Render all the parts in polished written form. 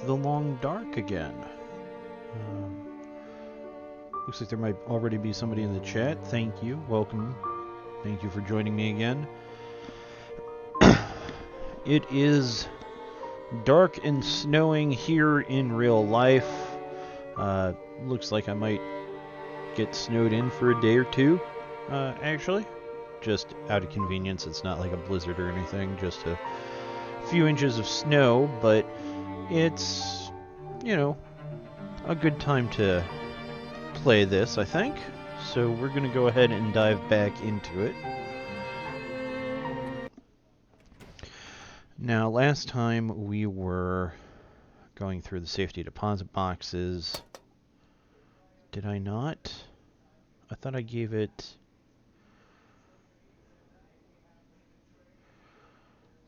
the long dark again. Looks like there might already be somebody in the chat. Thank you. Welcome. Thank you for joining me again. It is dark and snowing here in real life. Looks like I might get snowed in for a day or two, actually. Just out of convenience. It's not like a blizzard or anything, just a few inches of snow, but it's, you know, a good time to play this, I think. So we're going to go ahead and dive back into it. Now, last time we were going through the safety deposit boxes. Did I not? I thought I gave it...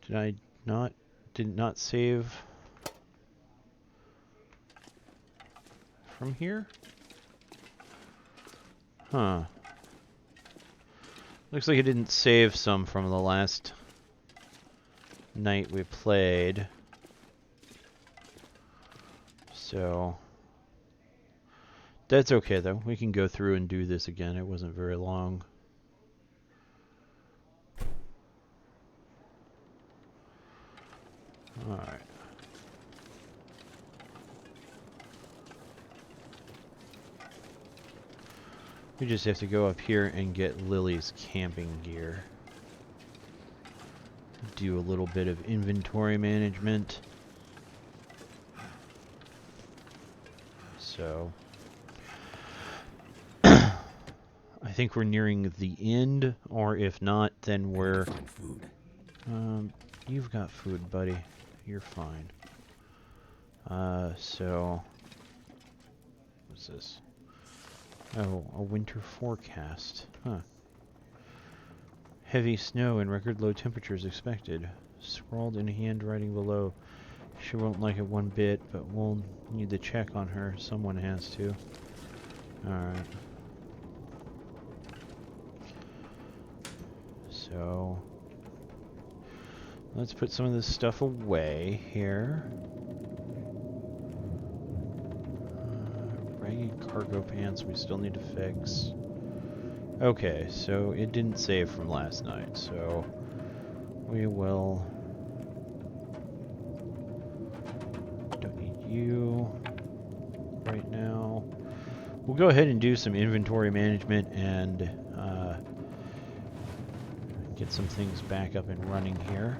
Did I not? Did not save from here? Huh. Looks like it didn't save some from the last night we played. So that's okay though. We can go through and do this again. It wasn't very long. Alright. We just have to go up here and get Lily's camping gear. Do a little bit of inventory management. So I think we're nearing the end, or if not, then we're... You've got food, buddy. You're fine. So... What's this? Oh, a winter forecast. Huh. Heavy snow and record low temperatures expected. Scrawled in handwriting below. She won't like it one bit, but we'll need to check on her. Someone has to. Alright. So... let's put some of this stuff away here. Ragged cargo pants we still need to fix. Okay, so it didn't save from last night, so we will... Don't need you right now. We'll go ahead and do some inventory management and get some things back up and running here.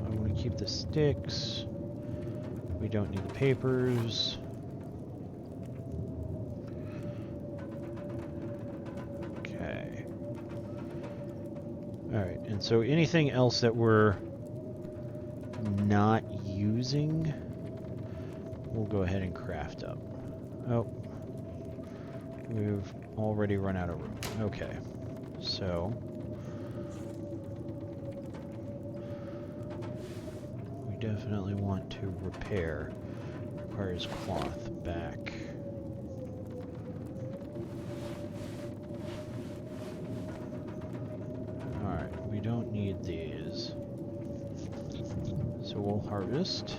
I want to keep the sticks. We don't need the papers. Okay. Alright, and so anything else that we're not using, we'll go ahead and craft up. Oh. We've already run out of room. Okay. So... definitely want to repair. Requires cloth back. Alright, we don't need these. So we'll harvest.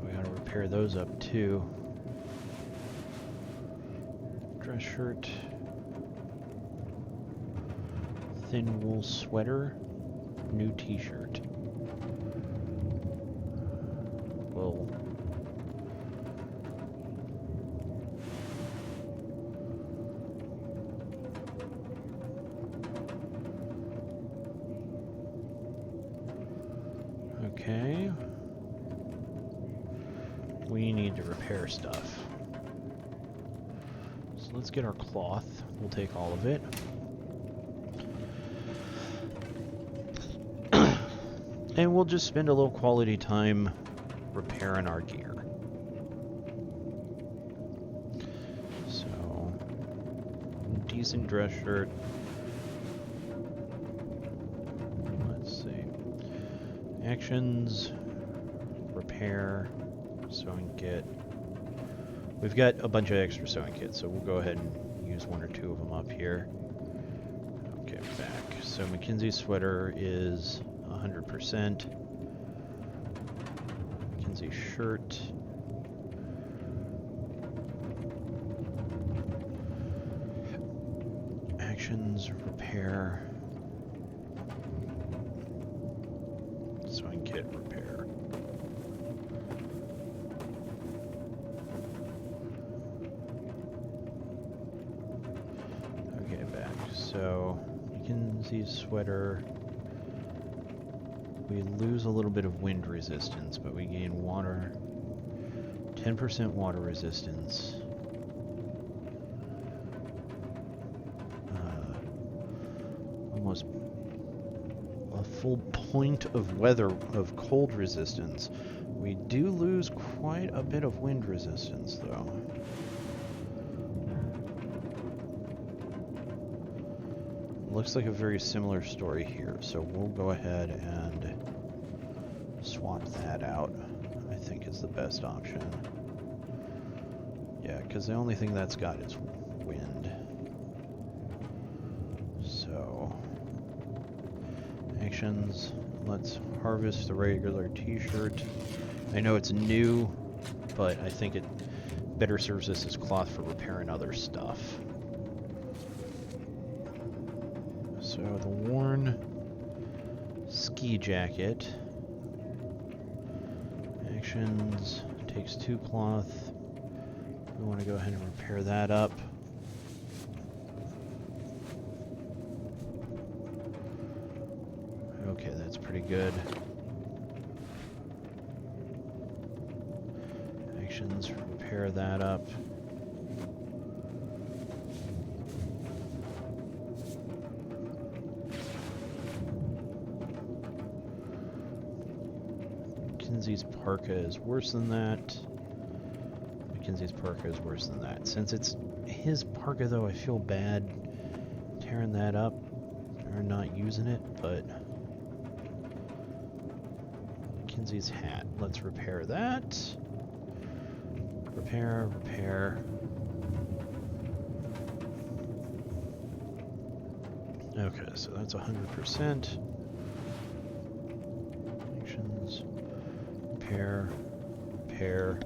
We gotta repair those up too. Dress shirt, thin wool sweater, new t-shirt. Well, okay. We need to repair stuff. Let's get our cloth. We'll take all of it. And we'll just spend a little quality time repairing our gear. So, decent dress shirt. Let's see. Actions, repair, sewing kit. We've got a bunch of extra sewing kits, so we'll go ahead and use one or two of them up here. Okay, back. So Mackenzie's sweater is 100%. Mackenzie's shirt. Actions, repair. So I can get repair. Okay, back. So Mackenzie's sweater. We lose a little bit of wind resistance, but we gain water. 10% water resistance. Almost a full point of cold resistance. We do lose quite a bit of wind resistance, though. Looks like a very similar story here, so we'll go ahead and swap that out. I think is the best option. Yeah, because the only thing that's got is wind. So, actions. Let's harvest the regular t-shirt. I know it's new, but I think it better serves us as cloth for repairing other stuff. So the worn ski jacket. Actions takes 2 cloth. We want to go ahead and repair that up. Okay, that's pretty good. Actions, repair that up. Mackenzie's parka is worse than that. Mackenzie's parka is worse than that. Since it's his parka, though, I feel bad tearing that up or not using it, but Mackenzie's hat. Let's repair that. Repair, repair. Okay, so that's 100%. Actions. Repair, repair.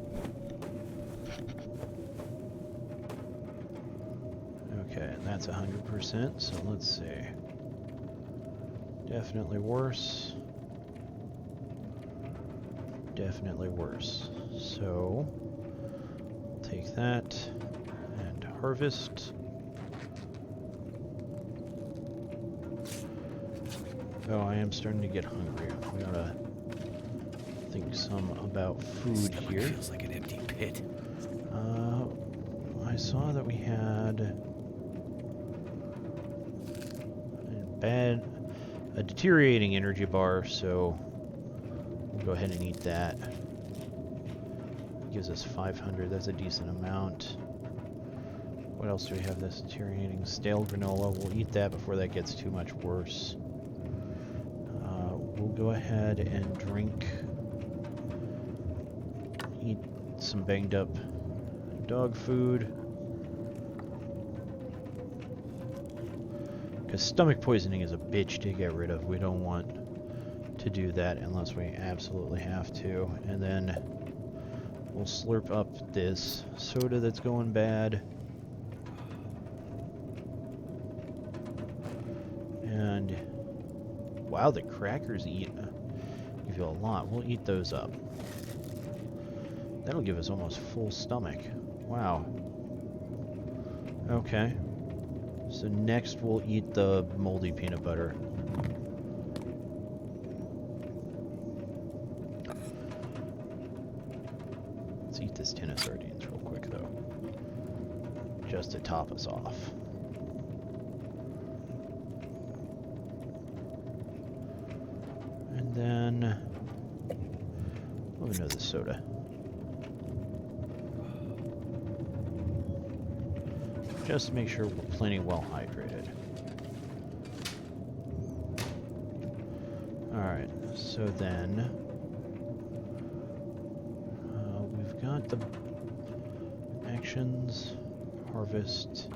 Okay, and that's 100%, so let's see. Definitely worse. Definitely worse. So, take that and harvest. Oh, I am starting to get hungry. We gotta think some about food here. Feels like an empty pit. I saw that we had a deteriorating energy bar, so we'll go ahead and eat that. Gives us 500. That's a decent amount. What else do we have that's deteriorating? Stale granola. We'll eat that before that gets too much worse. We'll go ahead and drink. Eat some banged up dog food. Because stomach poisoning is a bitch to get rid of. We don't want to do that unless we absolutely have to. And then we'll slurp up this soda that's going bad. And wow, the crackers give you a lot. We'll eat those up. That'll give us almost full stomach. Wow. Okay. So next we'll eat the moldy peanut butter. Let's eat this tin of sardines real quick though. Just to top us off. And then oh, another soda. Just to make sure we're plenty well hydrated. Alright, so then we've got the actions, harvest.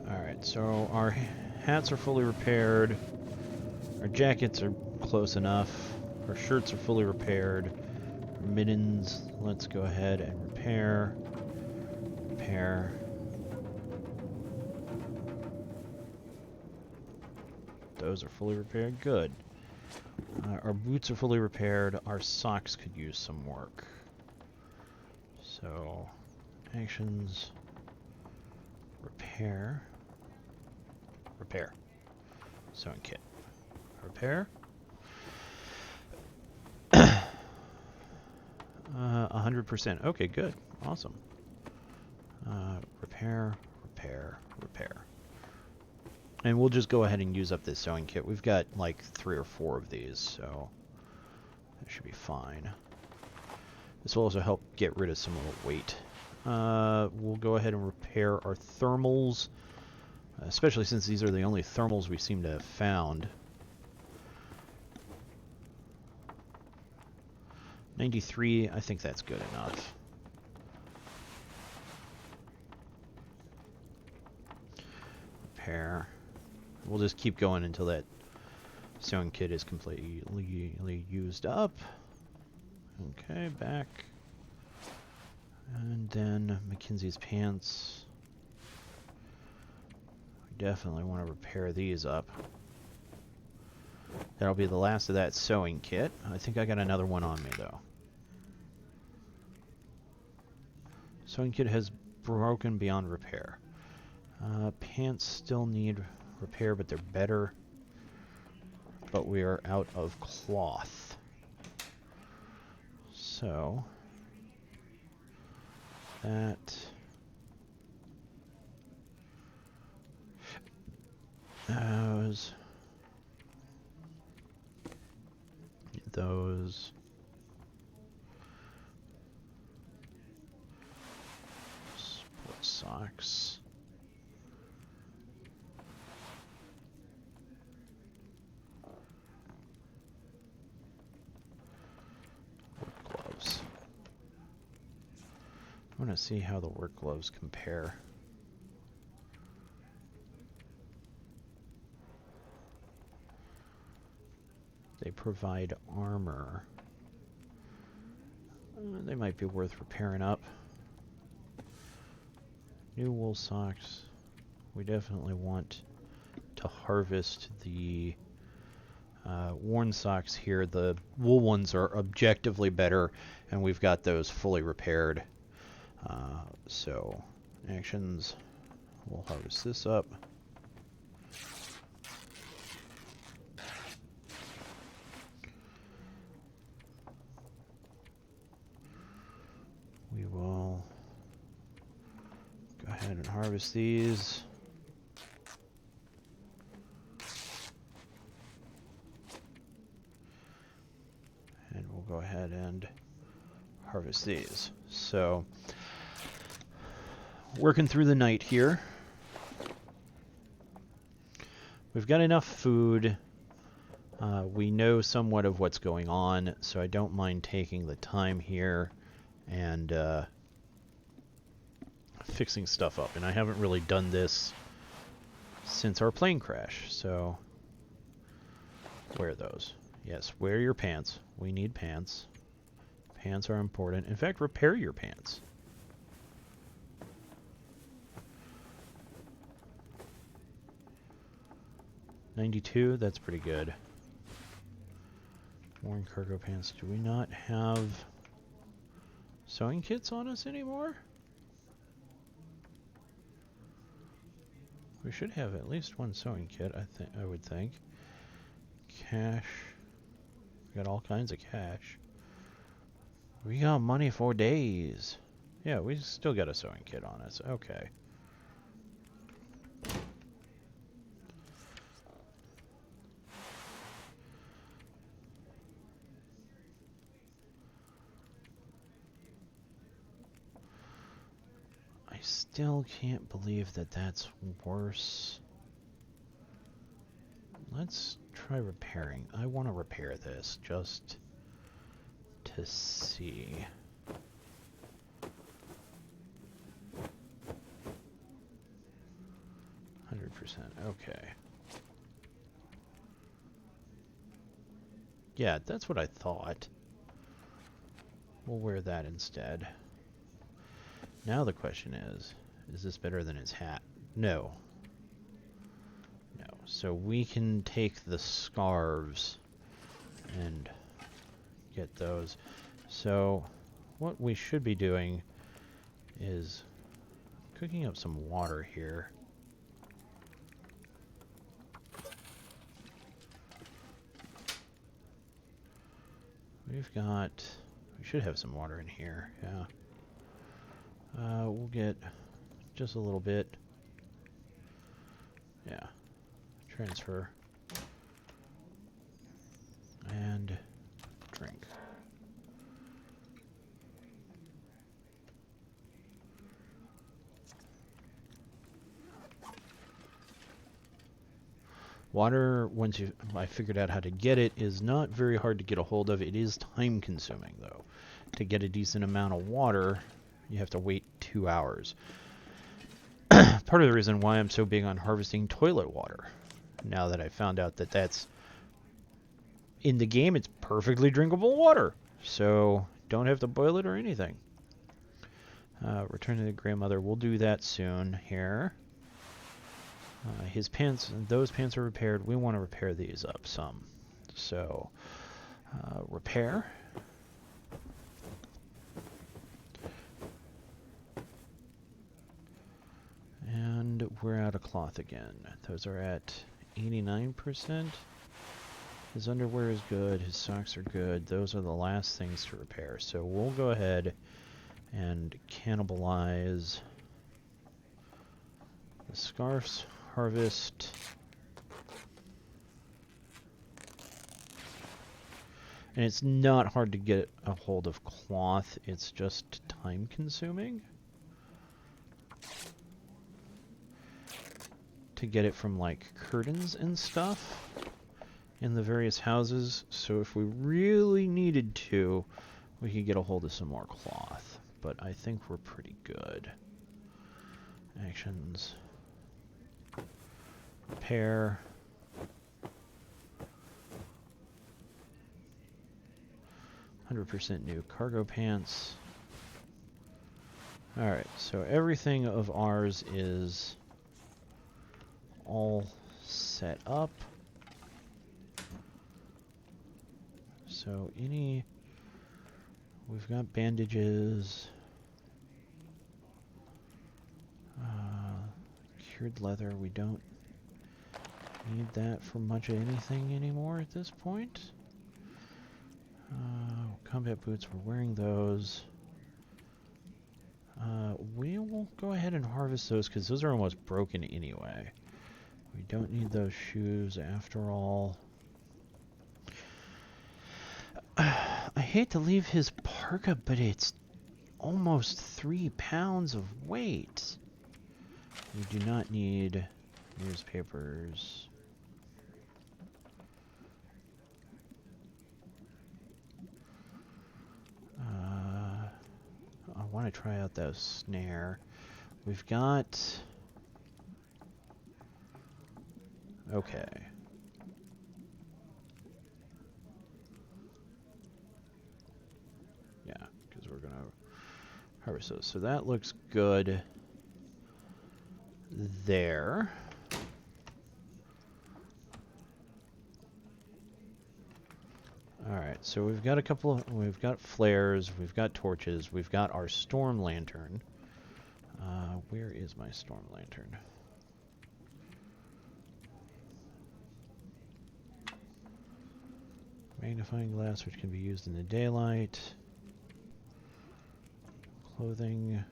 Alright, so our hats are fully repaired. Our jackets are close enough. Our shirts are fully repaired. Our mittens, let's go ahead and repair. Repair. Those are fully repaired. Good. Our boots are fully repaired. Our socks could use some work. So, actions. Repair. Repair. Sewing kit. Repair. 100%. Okay, good. Awesome. Repair, repair, repair. And we'll just go ahead and use up this sewing kit. We've got like 3 or 4 of these, so that should be fine. This will also help get rid of some of the weight. We'll go ahead and repair our thermals, especially since these are the only thermals we seem to have found. 93, I think that's good enough. Repair. We'll just keep going until that sewing kit is completely used up. Okay, back. And then Mackenzie's pants. We definitely want to repair these up. That'll be the last of that sewing kit. I think I got another one on me, though. Sewing kit has broken beyond repair. Pants still need repair, but they're better. But we are out of cloth. So, that... Those... Sport socks. Work gloves. I want to see how the work gloves compare. They provide armor. They might be worth repairing up. New wool socks. We definitely want to harvest the worn socks here. The wool ones are objectively better, and we've got those fully repaired. So, actions. We'll harvest this up. We will go ahead and harvest these. And we'll go ahead and harvest these. So, working through the night here. We've got enough food. We know somewhat of what's going on, so I don't mind taking the time here and fixing stuff up. And I haven't really done this since our plane crash, so wear those. Yes, wear your pants. We need pants. Pants are important. In fact, repair your pants. $92, that's pretty good. Worn cargo pants. Do we not have sewing kits on us anymore? We should have at least one sewing kit, I would think. Cash. We got all kinds of cash. We got money for days. Yeah, we still got a sewing kit on us. Okay. I still can't believe that that's worse. Let's try repairing. I want to repair this just to see. 100%. Okay. Yeah, that's what I thought. We'll wear that instead. Now the question is this better than his hat? No. No. So we can take the scarves and get those. So what we should be doing is cooking up some water here. We should have some water in here, yeah. We'll get just a little bit. Yeah. Transfer. And drink. Water, once I figured out how to get it, is not very hard to get a hold of. It is time consuming, though. To get a decent amount of water, you have to wait 2 hours. Part of the reason why I'm so big on harvesting toilet water, now that I found out that that's in the game, it's perfectly drinkable water. So don't have to boil it or anything. Return to the grandmother. We'll do that soon here. His pants, those pants are repaired. We want to repair these up some. So, repair. And we're out of cloth again. Those are at 89%. His underwear is good. His socks are good. Those are the last things to repair. So we'll go ahead and cannibalize the scarves. Harvest. And it's not hard to get a hold of cloth. It's just time consuming to get it from like curtains and stuff in the various houses. So if we really needed to, we could get a hold of some more cloth. But I think we're pretty good. Actions. Repair. %, new cargo pants. Alright, so everything of ours is all set up. So we've got bandages. Cured leather, we don't need that for much of anything anymore at this point. Combat boots, we're wearing those. We will go ahead and harvest those because those are almost broken anyway. We don't need those shoes after all. I hate to leave his parka, but it's almost 3 pounds of weight. We do not need newspapers. I want to try out that snare. We've got... Okay. Yeah, because we're going to harvest those. So that looks good there. Alright, so we've got a couple of... We've got flares, we've got torches, we've got our storm lantern. Where is my storm lantern? Magnifying glass, which can be used in the daylight. Clothing.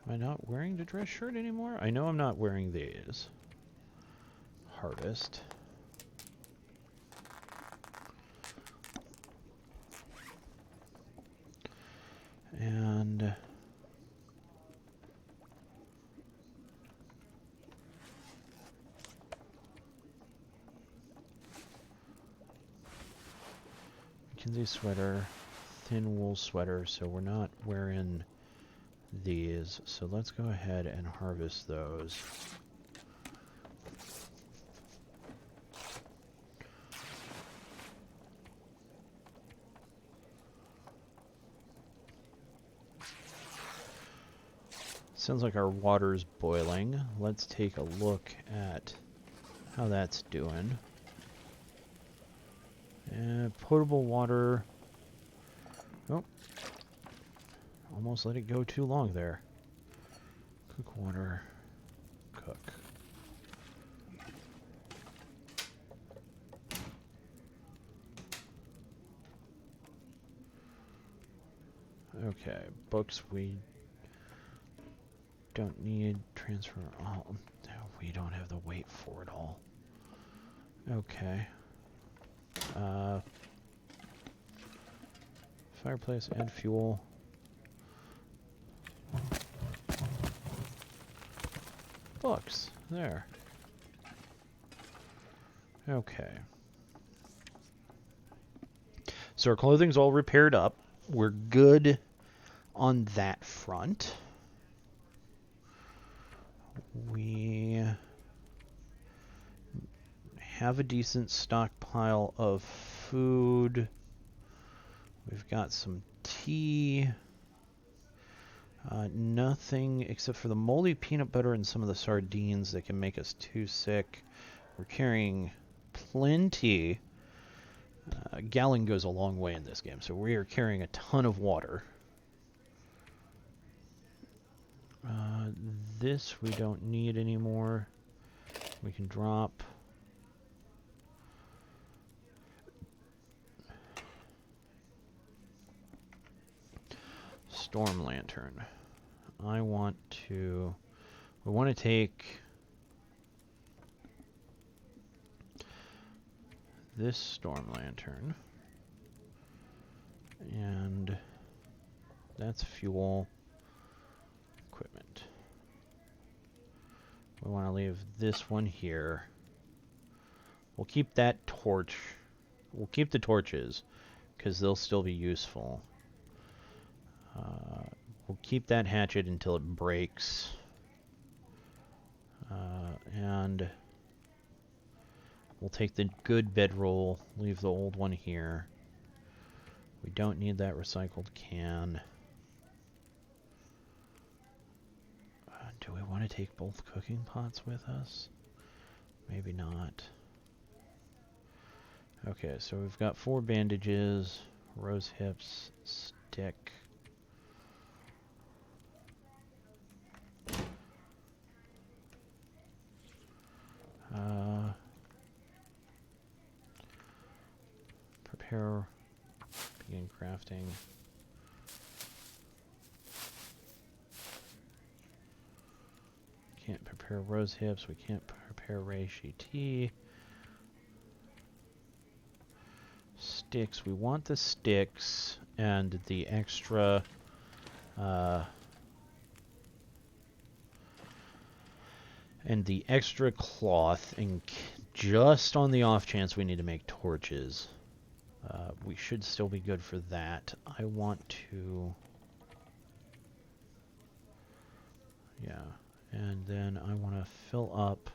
Am I not wearing the dress shirt anymore? I know I'm not wearing these. Harvest. And... Kinsey sweater, thin wool sweater, so we're not wearing these. So let's go ahead and harvest those. Sounds like our water's boiling. Let's take a look at how that's doing. Potable water. Oh. Almost let it go too long there. Cook water. Cook. Okay. Books we don't need. Transfer. Oh, we don't have the weight for it all. Okay. Fireplace and fuel. Books. There. Okay. So our clothing's all repaired up. We're good on that front. We have a decent stockpile of food. We've got some tea. Nothing except for the moldy peanut butter and some of the sardines that can make us too sick. We're carrying plenty. A gallon goes a long way in this game, so we are carrying a ton of water. This we don't need anymore. We can drop. Storm lantern. We want to take this storm lantern, and that's fuel. Equipment. We want to leave this one here. We'll keep that torch. We'll keep the torches because they'll still be useful. We'll keep that hatchet until it breaks. And we'll take the good bedroll, leave the old one here. We don't need that recycled can. Do we want to take both cooking pots with us? Maybe not. Okay, so we've got 4 bandages, rose hips, stick. Prepare, begin crafting. Can't prepare rose hips, we can't prepare reishi tea. Sticks, we want the sticks and the extra cloth, and just on the off chance we need to make torches. We should still be good for that. I want to... Yeah. And then I want to fill up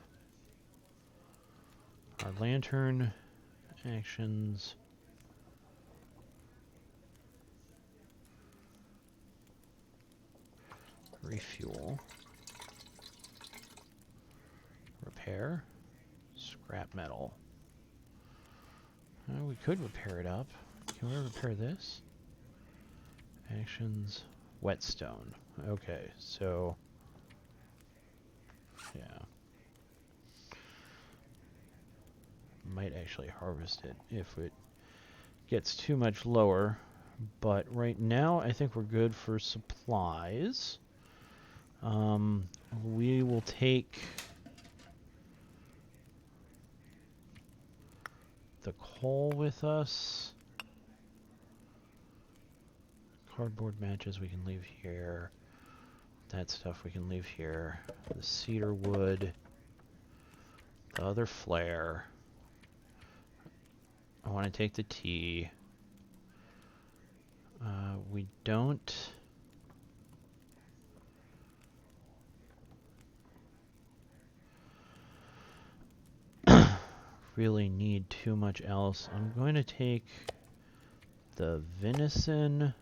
our lantern actions. Refuel. Repair. Scrap metal. We could repair it up. Can we repair this? Actions. Whetstone. Okay, so... Yeah. Might actually harvest it if it gets too much lower. But right now, I think we're good for supplies. We will take the coal with us. Cardboard matches we can leave here. That stuff we can leave here. The cedar wood. The other flare. I want to take the tea. we don't. Really need too much else. I'm going to take the venison.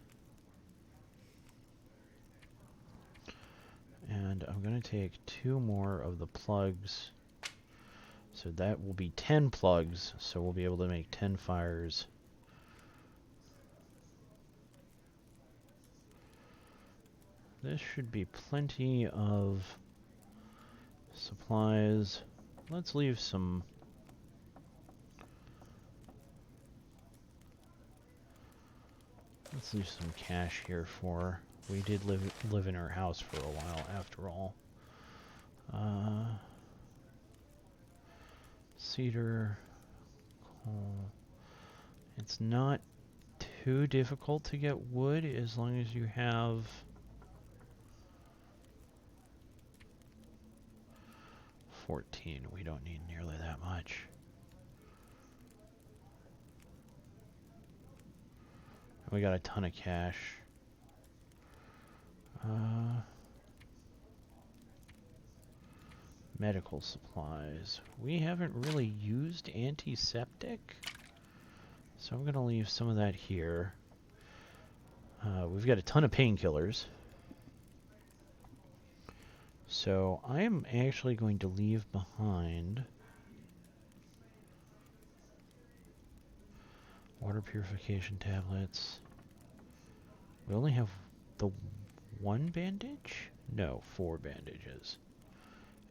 And I'm going to take 2 more of the plugs. So that will be 10 plugs. So we'll be able to make 10 fires. This should be plenty of supplies. Let's leave some. Let's leave some cash here for. We did live in our house for a while, after all. Cedar, coal. It's not too difficult to get wood as long as you have 14. We don't need nearly that much. We got a ton of cash. Medical supplies. We haven't really used antiseptic, so I'm going to leave some of that here. We've got a ton of painkillers. So I am actually going to leave behind water purification tablets. We only have the 1 bandage? No, 4 bandages.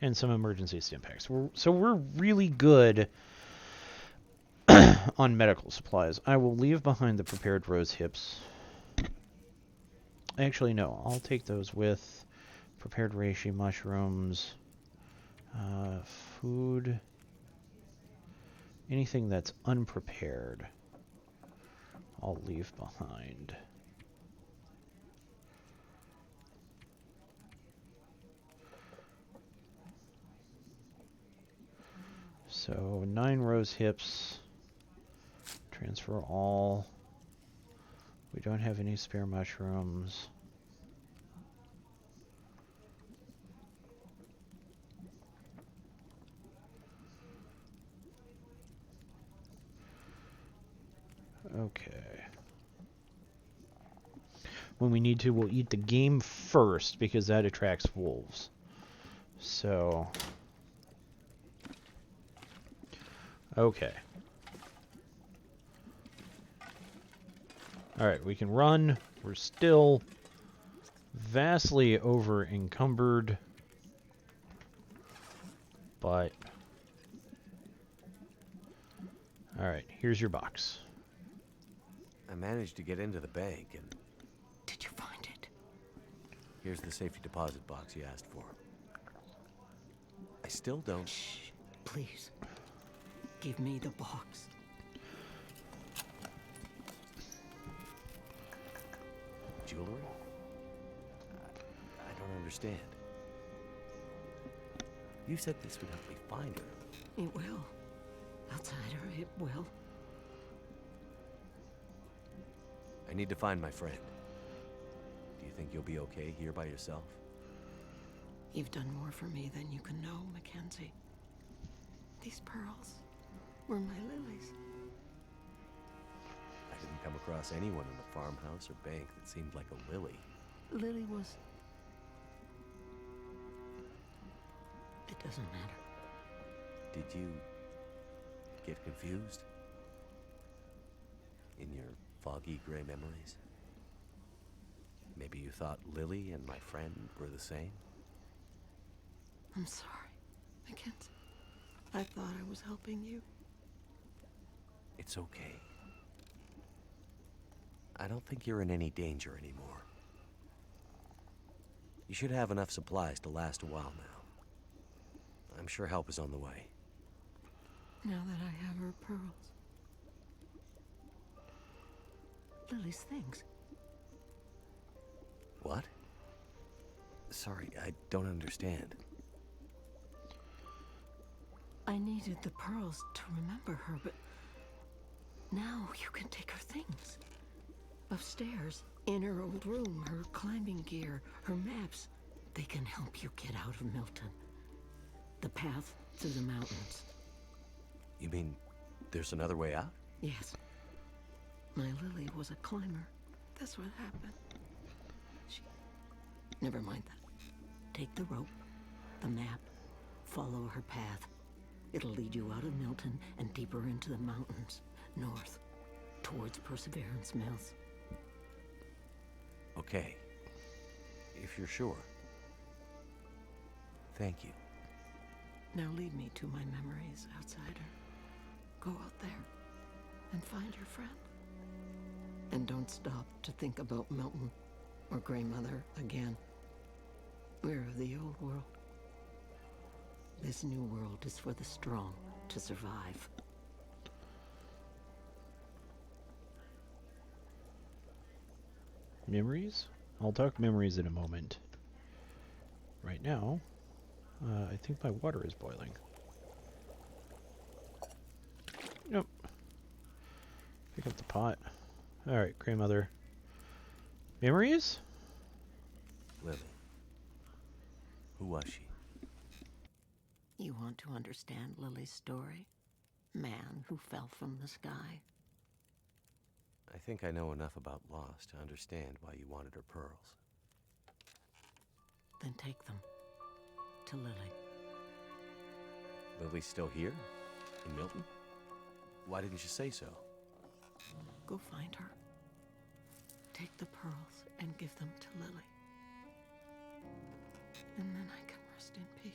And some emergency stim packs. So we're really good on medical supplies. I will leave behind the prepared rose hips. Actually, no. I'll take those with prepared reishi mushrooms, food, anything that's unprepared, I'll leave behind. So 9 rose hips, transfer all. We don't have any spare mushrooms. Okay. When we need to, we'll eat the game first because that attracts wolves. So, okay. Alright, we can run. We're still vastly over encumbered. But, alright, here's your box. I managed to get into the bank and... Did you find it? Here's the safety deposit box you asked for. I still don't... Shh, please. Give me the box. Jewelry? I don't understand. You said this would help me find her. It will. Outsider, it will. I need to find my friend. Do you think you'll be okay here by yourself? You've done more for me than you can know, Mackenzie. These pearls were my lilies. I didn't come across anyone in the farmhouse or bank that seemed like a lily. Lily was... It doesn't matter. Did you get confused? In your foggy gray memories? Maybe you thought Lily and my friend were the same? I'm sorry, Mackenzie. I thought I was helping you. It's okay. I don't think you're in any danger anymore. You should have enough supplies to last a while now. I'm sure help is on the way. Now that I have her pearls. Lily's things. What? Sorry, I don't understand. I needed the pearls to remember her, but now you can take her things. A Upstairs, in her old room, her climbing gear, her maps. They can help you get out of Milton. The path through the mountains. You mean there's another way out? Yes. My Lily was a climber. That's what happened. She... Never mind that. Take the rope, the map, follow her path. It'll lead you out of Milton and deeper into the mountains, north, towards Perseverance Mills. Okay. If you're sure. Thank you. Now lead me to my memories, outsider. Go out there and find your friend. And don't stop to think about Milton or Grey Mother again. We're of the old world. This new world is for the strong to survive. Memories? I'll talk memories in a moment. Right now, I think my water is boiling. Nope. Pick up the pot. Alright, Grey Mother. Memories? Lily. Who was she? You want to understand Lily's story? Man who fell from the sky. I think I know enough about Lost to understand why you wanted her pearls. Then take them to Lily. Lily's still here? In Milton? Why didn't you say so? Go find her. Take the pearls and give them to Lily. And then I can rest in peace.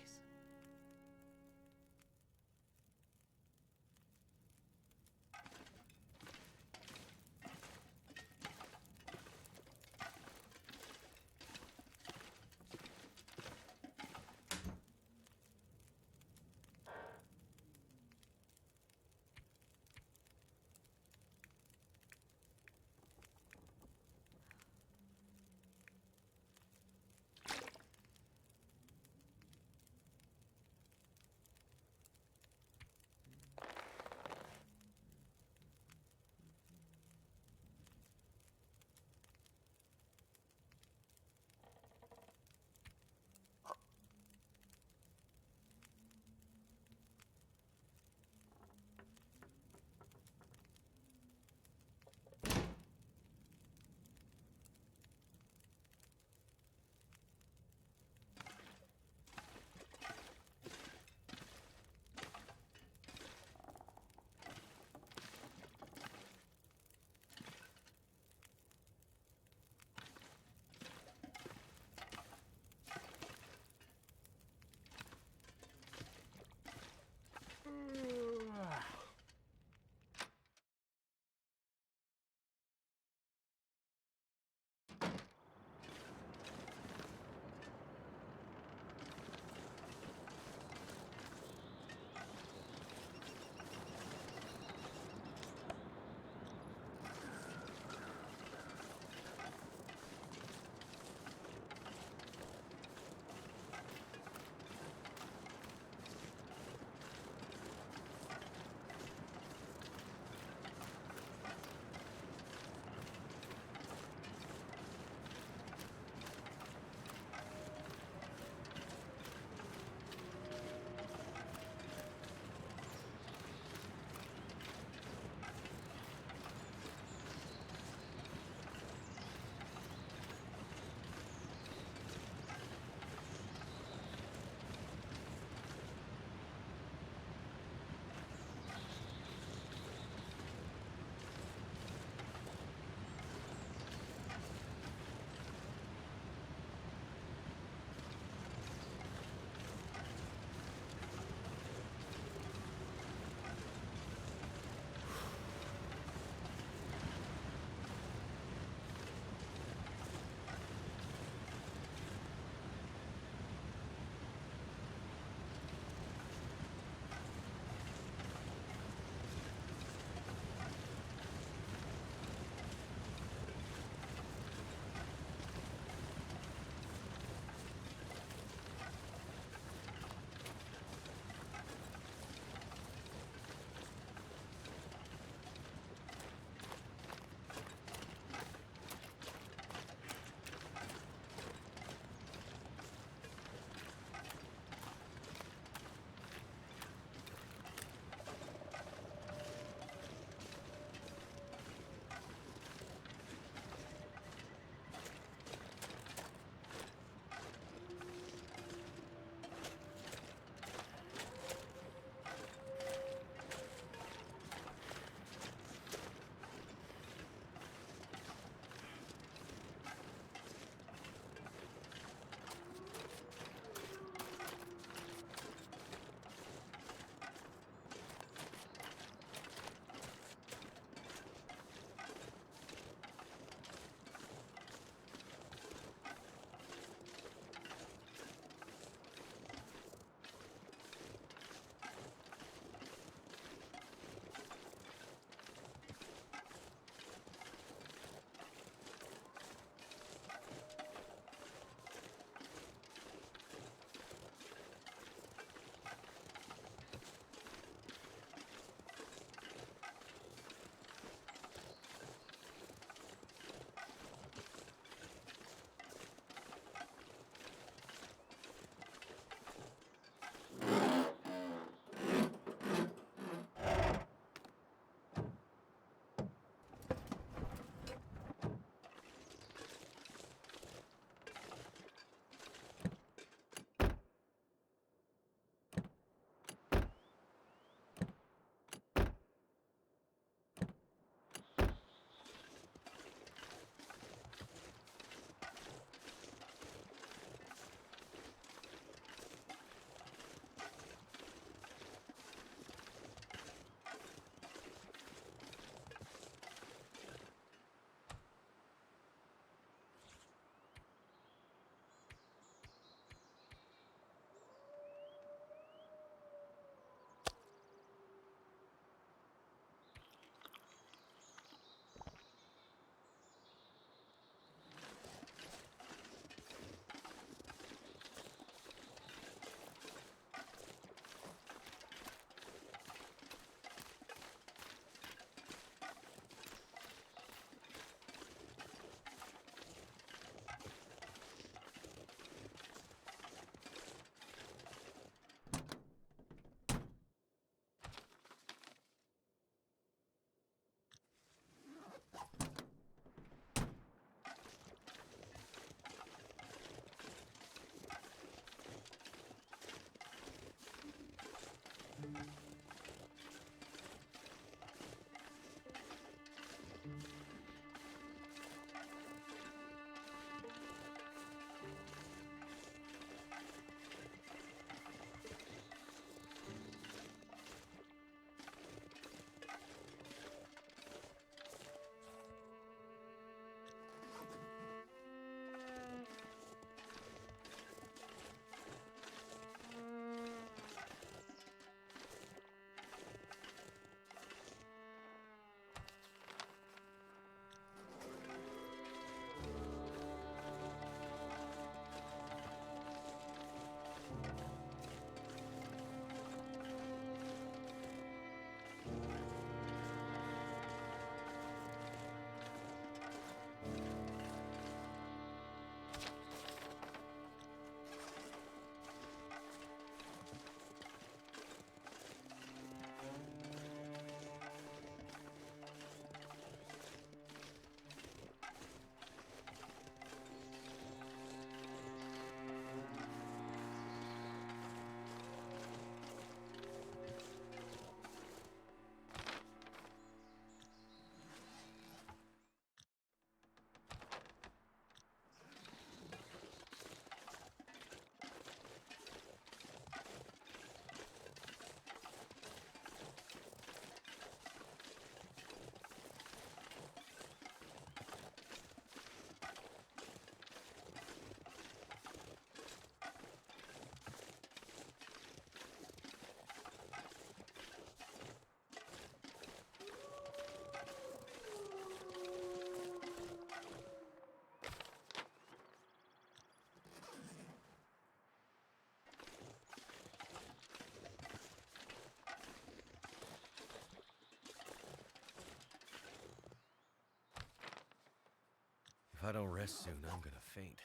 If I don't rest soon, I'm gonna faint.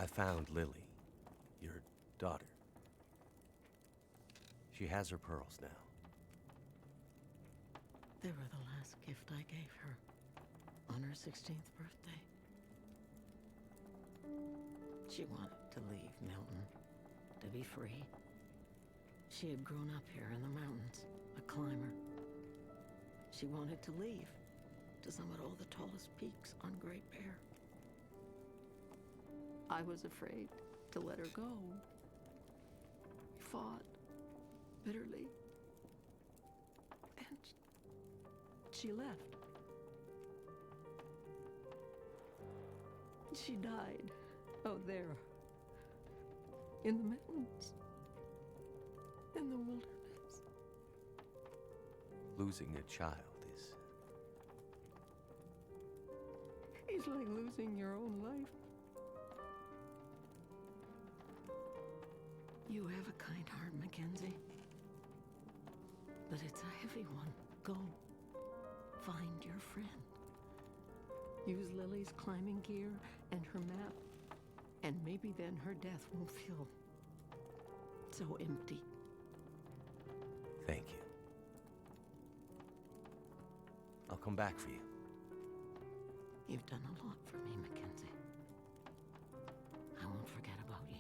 I found Lily, your daughter. She has her pearls now. They were the last gift I gave her on her 16th birthday. She wanted to leave Milton, to be free. She had grown up here in the mountains, a climber. She wanted to leave, to summit all the tallest peaks on Great Bear. I was afraid to let her go. We fought bitterly. And she left. She died out there, in the mountains, in the wilderness. Losing a child is... It's like losing your own life. You have a kind heart, Mackenzie. But it's a heavy one. Go. Find your friend. Use Lily's climbing gear and her map. And maybe then her death won't feel so empty. Thank you. I'll come back for you. You've done a lot for me, Mackenzie. I won't forget about you.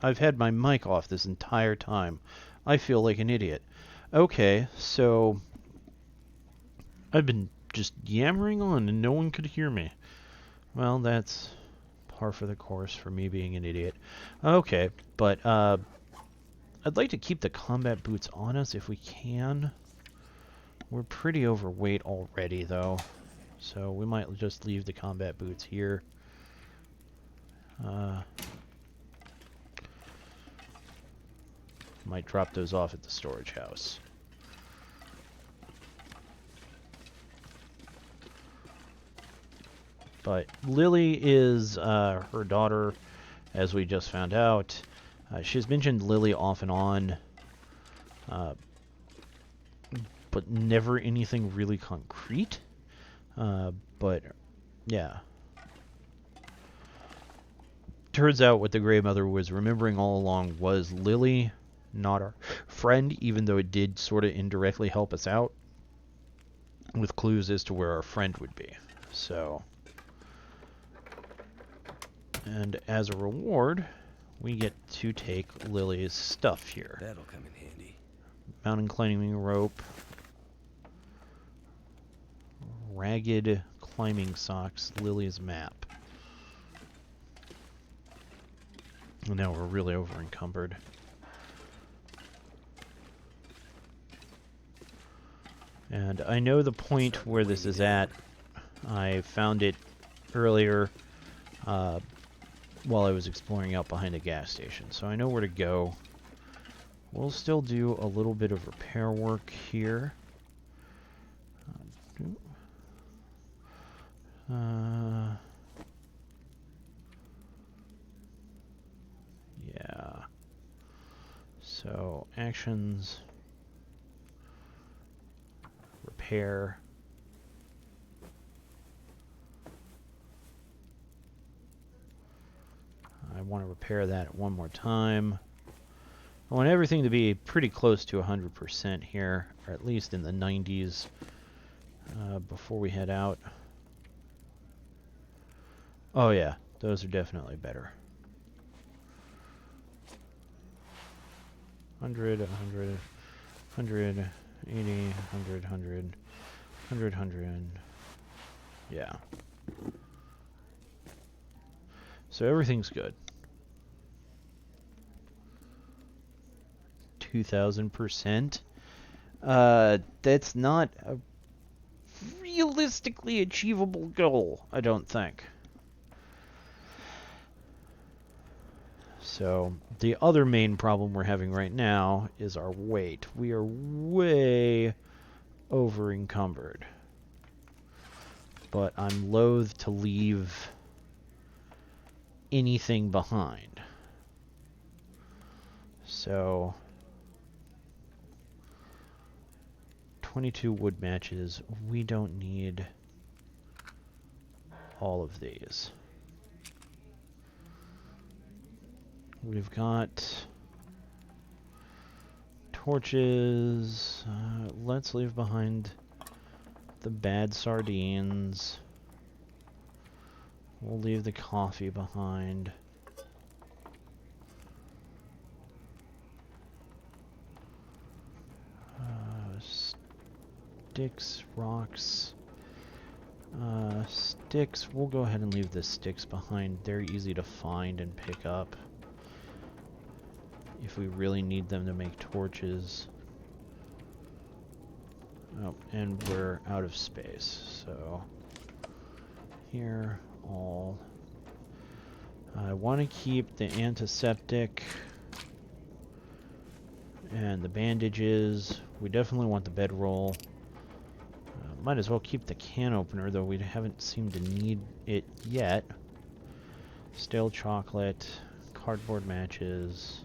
I've had my mic off this entire time. I feel like an idiot. Okay, so I've been just yammering on and no one could hear me. Well, that's par for the course for me being an idiot. Okay, but I'd like to keep the combat boots on us if we can. We're pretty overweight already, though, so we might just leave the combat boots here. Might drop those off at the storage house. But Lily is her daughter, as we just found out. She's mentioned Lily off and on, but never anything really concrete. But, yeah. Turns out what the Grey Mother was remembering all along was Lily, not our friend, even though it did sort of indirectly help us out with clues as to where our friend would be. So, and as a reward, we get to take Lily's stuff here. That'll come in handy. Mountain climbing rope, ragged climbing socks, Lily's map. And now we're really over encumbered. And I know the point where this is at. I found it earlier while I was exploring out behind a gas station. So I know where to go. We'll still do a little bit of repair work here. Yeah. So, actions, repair. I want to repair that one more time. I want everything to be pretty close to 100% here, or at least in the 90s before we head out. Oh yeah, those are definitely better. 100, 100, 100, 80, 100, 100, 100, 100. Yeah. So everything's good. 2,000%. That's not a realistically achievable goal, I don't think. So, the other main problem we're having right now is our weight. We are way over encumbered. But I'm loath to leave anything behind. So, 22 wood matches. We don't need all of these. We've got torches. Let's leave behind the bad sardines. We'll leave the coffee behind. Sticks, rocks. Sticks, we'll go ahead and leave the sticks behind. They're easy to find and pick up if we really need them to make torches. Oh, and we're out of space, so here, all. I want to keep the antiseptic and the bandages. We definitely want the bedroll. Might as well keep the can opener, though we haven't seemed to need it yet. Stale chocolate, cardboard matches.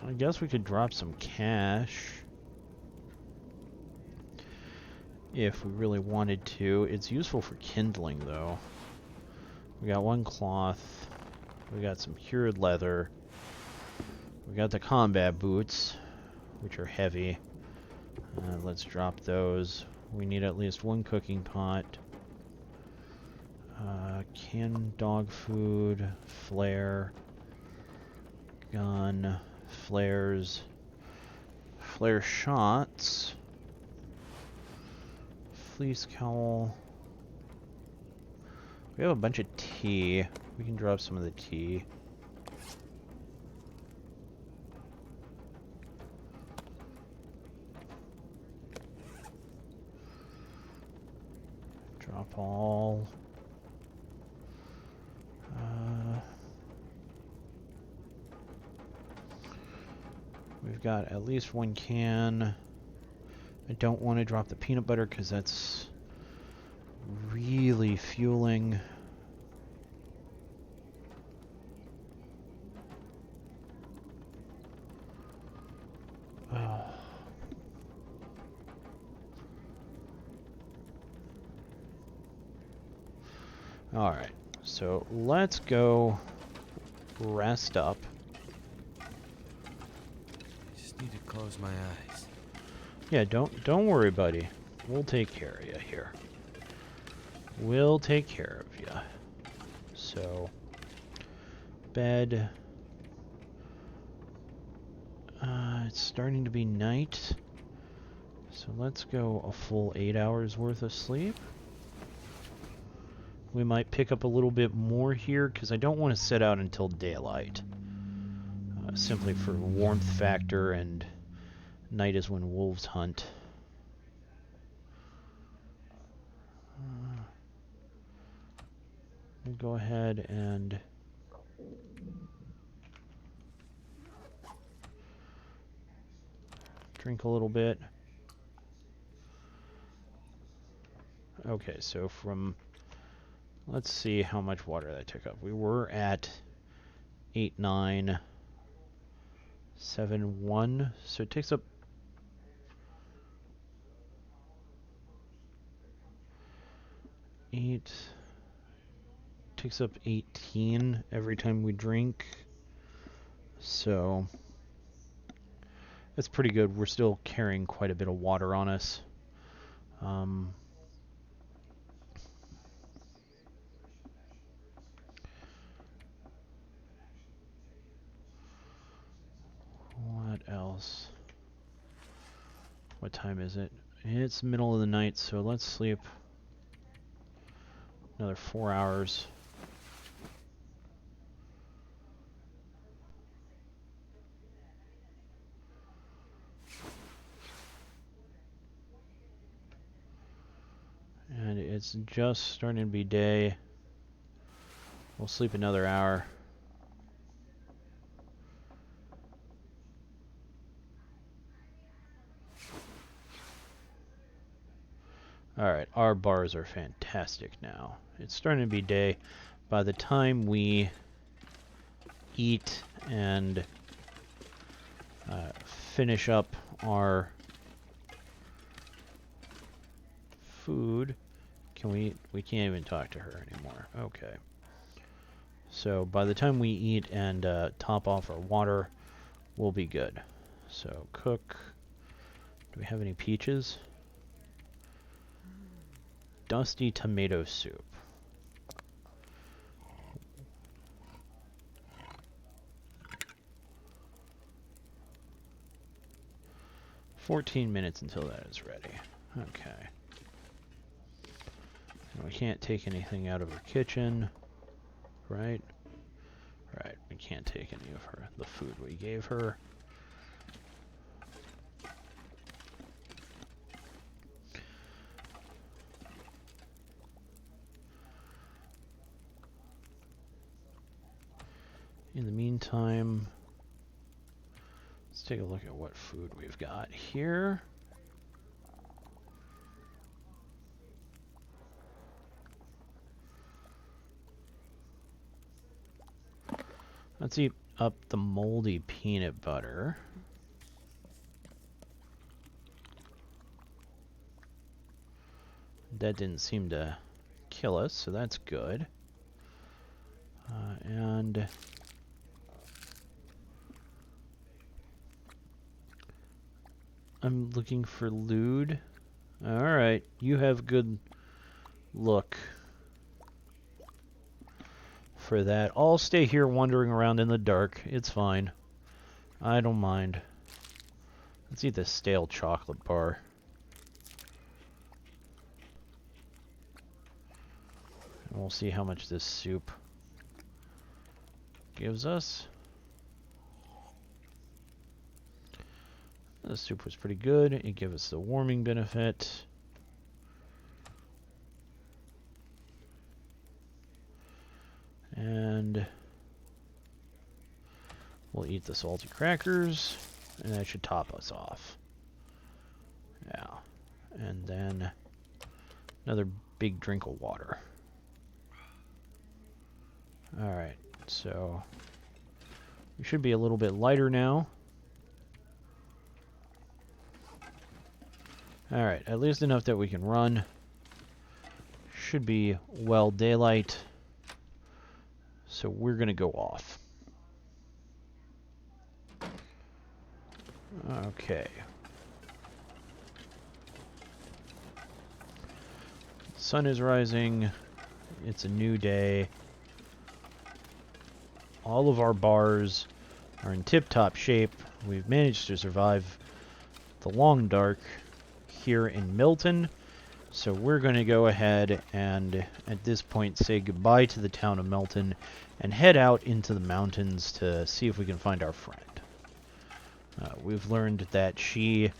I guess we could drop some cash if we really wanted to. It's useful for kindling, though. We got one cloth. We got some cured leather. We got the combat boots, which are heavy. Let's drop those. We need at least one cooking pot. Canned dog food, flare, gun, flares, flare shots, fleece cowl. We have a bunch of tea. We can drop some of the tea. Drop all. We've got at least one can. I don't want to drop the peanut butter because that's really fueling. Alright, so let's go rest up. I just need to close my eyes. Yeah, don't worry, buddy. We'll take care of you here. We'll take care of you. So, bed. It's starting to be night. So let's go a full 8 hours worth of sleep. We might pick up a little bit more here because I don't want to set out until daylight. Simply for warmth factor, and night is when wolves hunt. We'll go ahead and drink a little bit. Okay, so from... Let's see how much water that took up. We were at 8,971, so it takes up 8. takes up 18 every time we drink. So that's pretty good. We're still carrying quite a bit of water on us. What else? What time is it? It's middle of the night, so let's sleep another 4 hours. And it's just starting to be day. We'll sleep another hour. Alright, our bars are fantastic now. It's starting to be day. By the time we eat and finish up our food, we can't even talk to her anymore. Okay. So by the time we eat and top off our water, we'll be good. So cook. Do we have any peaches? Dusty tomato soup. "14 minutes until that is ready." Okay. And we can't take anything out of her kitchen, right? Right, we can't take any of the food we gave her. In the meantime, let's take a look at what food we've got here. Let's eat up the moldy peanut butter. That didn't seem to kill us, so that's good. And I'm looking for lewd. Alright, you have good look for that. I'll stay here wandering around in the dark. It's fine. I don't mind. Let's eat this stale chocolate bar. And we'll see how much this soup gives us. The soup was pretty good. It gave us the warming benefit. And we'll eat the salty crackers, and that should top us off. Yeah. And then another big drink of water. Alright, so we should be a little bit lighter now. Alright, at least enough that we can run. Should be well daylight. So we're going to go off. Okay. Sun is rising. It's a new day. All of our bars are in tip-top shape. We've managed to survive the long dark here in Milton. So we're going to go ahead and at this point say goodbye to the town of Milton and head out into the mountains to see if we can find our friend. We've learned that she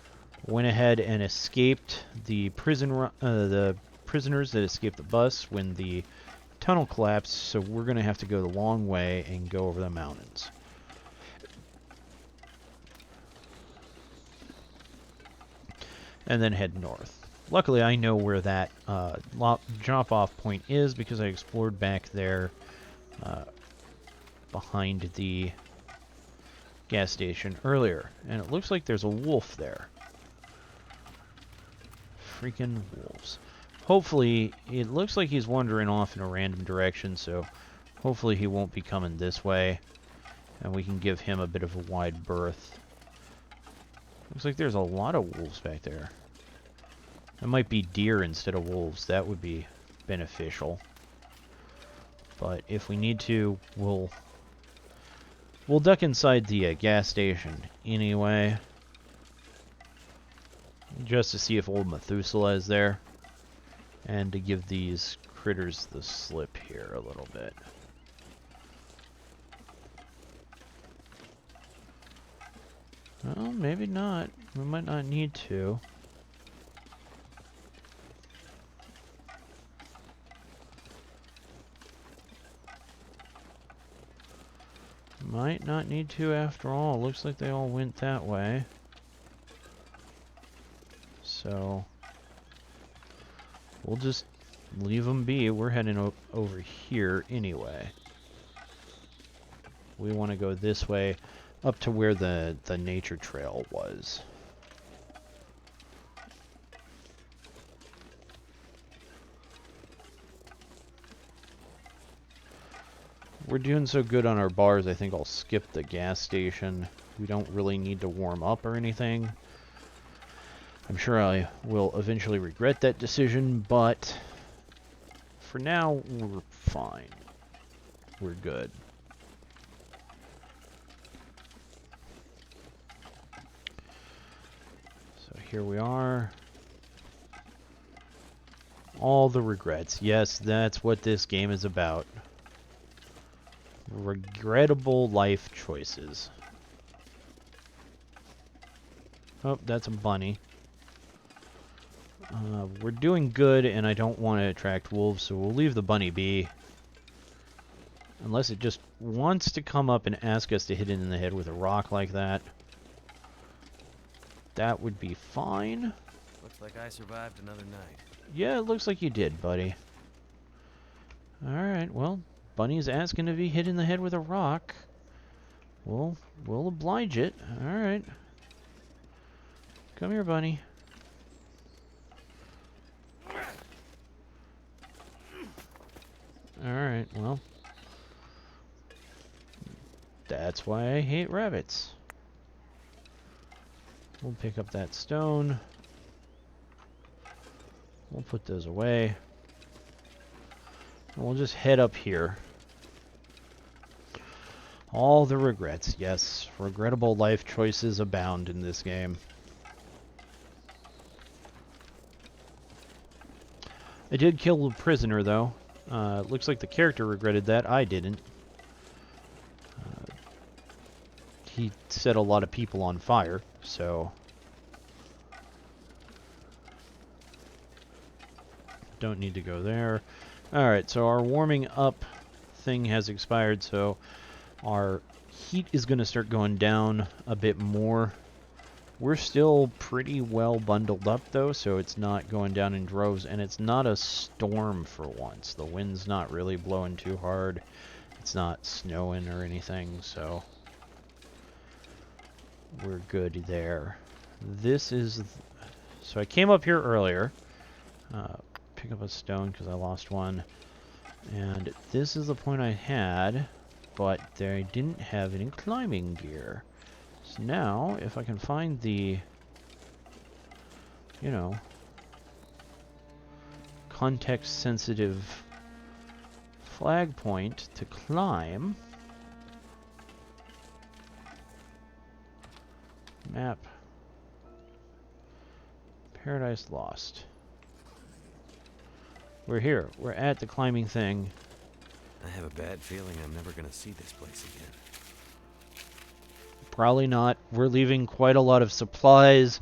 went ahead and escaped the prisoners that escaped the bus when the tunnel collapsed, so we're going to have to go the long way and go over the mountains. And then head north. Luckily, I know where that drop-off point is because I explored back there behind the gas station earlier. And it looks like there's a wolf there. Freaking wolves. hopefully, it looks like he's wandering off in a random direction, so hopefully he won't be coming this way, and we can give him a bit of a wide berth. Looks like there's a lot of wolves back there. It might be deer instead of wolves. That would be beneficial. But if we need to, we'll duck inside the gas station anyway, just to see if old Methuselah is there, and to give these critters the slip here a little bit. Well, maybe not. We might not need to. Might not need to after all. Looks like they all went that way. So we'll just leave them be. We're heading over here anyway. We want to go this way up to where the nature trail was. We're doing so good on our bars, I think I'll skip the gas station. We don't really need to warm up or anything. I'm sure I will eventually regret that decision, but for now, we're fine. We're good. So here we are. All the regrets. Yes, that's what this game is about. Regrettable life choices. Oh, that's a bunny. We're doing good, and I don't want to attract wolves, so we'll leave the bunny be. Unless it just wants to come up and ask us to hit it in the head with a rock like that. That would be fine. Looks like I survived another night. Yeah, it looks like you did, buddy. Alright, well, bunny's asking to be hit in the head with a rock. We'll oblige it. Alright. Come here, bunny. Alright, well. That's why I hate rabbits. We'll pick up that stone. We'll put those away. And we'll just head up here. All the regrets. Yes, regrettable life choices abound in this game. I did kill the prisoner, though. Looks like the character regretted that. I didn't. He set a lot of people on fire, so... Don't need to go there. Alright, so our warming up thing has expired, so our heat is going to start going down a bit more. We're still pretty well bundled up, though, so it's not going down in droves, and it's not a storm for once. The wind's not really blowing too hard. It's not snowing or anything, so we're good there. This is... So I came up here earlier. Pick up a stone because I lost one. And this is the point I had, but they didn't have any climbing gear. So now, if I can find the, you know, context-sensitive flag point to climb. Map. Paradise Lost. We're here. We're at the climbing thing. I have a bad feeling I'm never going to see this place again. Probably not. We're leaving quite a lot of supplies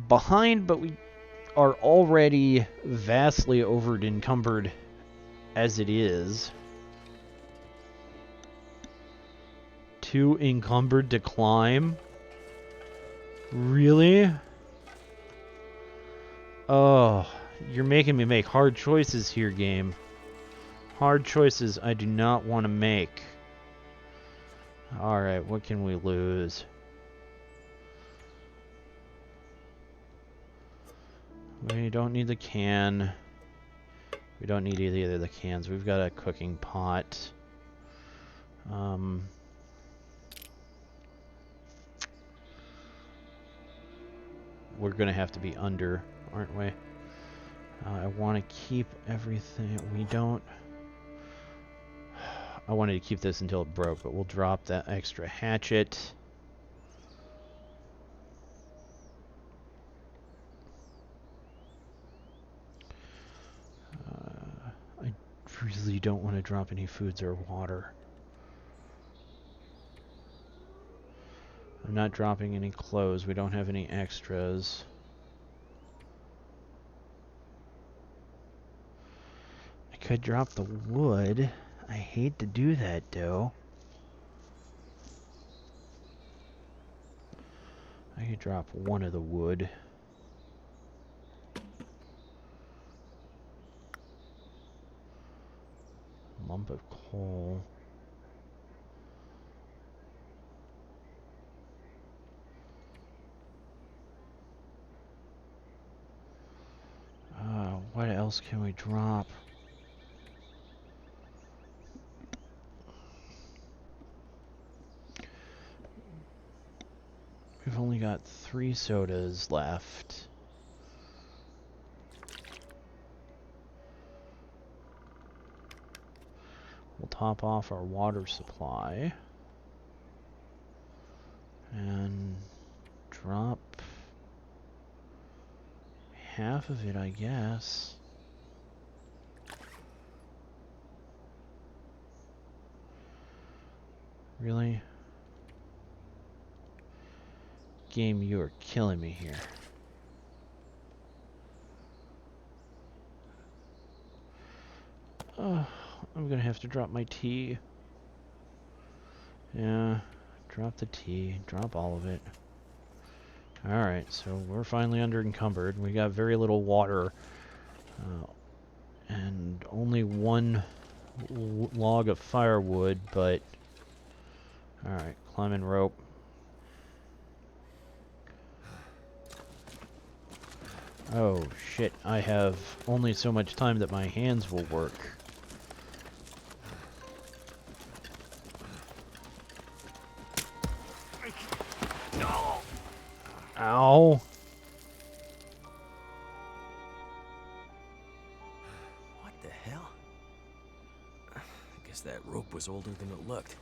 behind, but we are already vastly over-encumbered as it is. Too encumbered to climb? Really? Oh, you're making me make hard choices here, game. Hard choices I do not want to make. Alright, what can we lose? We don't need the can. We don't need either of the cans. We've got a cooking pot. We're gonna have to be under, aren't we? I want to keep everything. We don't. I wanted to keep this until it broke, but we'll drop that extra hatchet. I really don't want to drop any foods or water. I'm not dropping any clothes. We don't have any extras. I could drop the wood. I hate to do that, though. I could drop one of the wood. Lump of coal. What else can we drop? We've only got 3 sodas left. We'll top off our water supply. And drop half of it, I guess. Really? Game, you are killing me here. Oh, I'm gonna have to drop my tea. Yeah, drop the tea. Drop all of it. Alright, so we're finally under-encumbered. We got very little water. And only 1 log of firewood, but... Alright, climbing rope. Oh, shit. I have only so much time that my hands will work. Ow! What the hell? I guess that rope was older than it looked.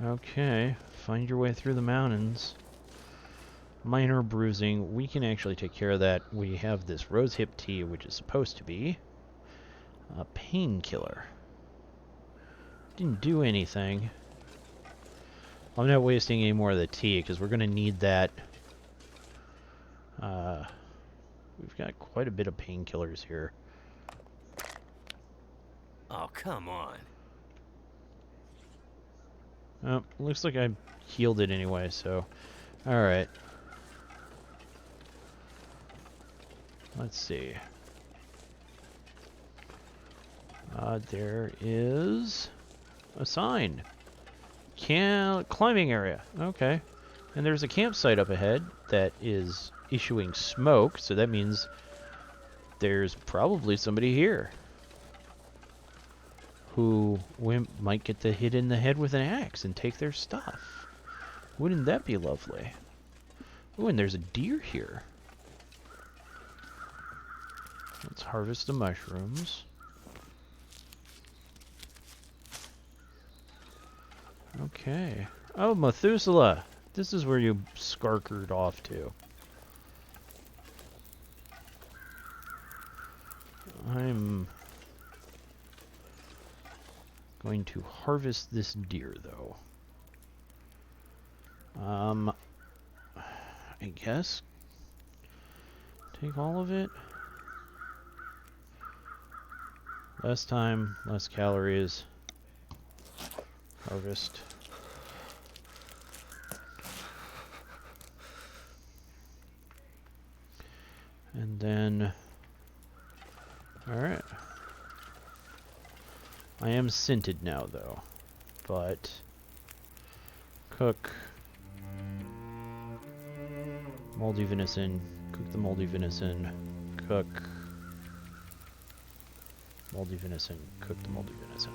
Okay, find your way through the mountains. Minor bruising, we can actually take care of that. We have this rosehip tea, which is supposed to be a painkiller. Didn't do anything. I'm not wasting any more of the tea, because we're going to need that. We've got quite a bit of painkillers here. Oh, come on. Oh, looks like I healed it anyway, so... Alright. Let's see. There is a sign. Climbing area. Okay. And there's a campsite up ahead that is issuing smoke, so that means there's probably somebody here who might get the hit in the head with an axe and take their stuff. Wouldn't that be lovely? Oh, and there's a deer here. Let's harvest the mushrooms. Okay. Oh, Methuselah! This is where you skarkered off to. I'm going to harvest this deer, though. I guess take all of it. Less time, less calories. Harvest. And then... Alright. I am scented now, though. But... Cook. Moldy venison. Cook the moldy venison. Cook. Moldy venison. Cook the moldy venison.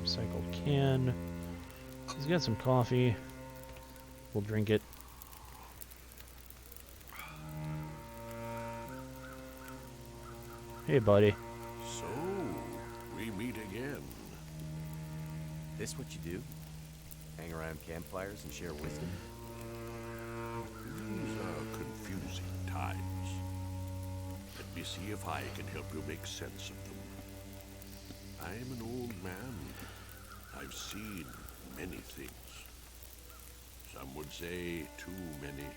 Recycled can. He's got some coffee. We'll drink it. Hey, buddy. So, we meet again. This what you do? Hang around campfires and share wisdom? These are confusing times. Let me see if I can help you make sense of them. I'm an old man. I've seen many things. Some would say too many.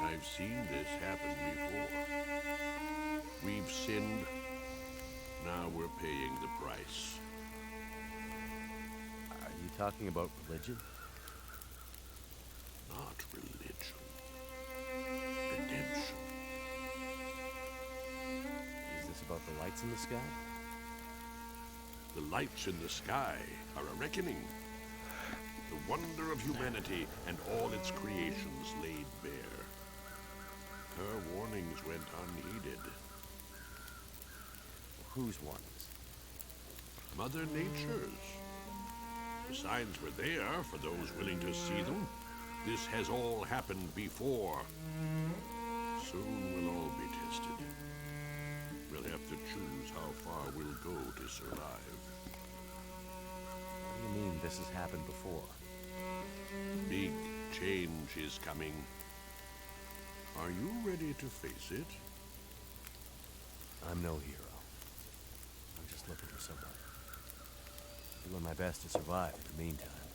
I've seen this happen before. We've sinned. Now we're paying the price. Are you talking about religion? Not religion. Redemption. Is this about the lights in the sky? The lights in the sky are a reckoning. The wonder of humanity and all its creations laid bare. Her warnings went unheeded. Whose warnings? Mother Nature's. The signs were there for those willing to see them. This has all happened before. Soon we'll all be tested. We'll have to choose how far we'll go to survive. What do you mean this has happened before? Big change is coming. Are you ready to face it? I'm no hero. I'm just looking for someone. Doing my best to survive in the meantime.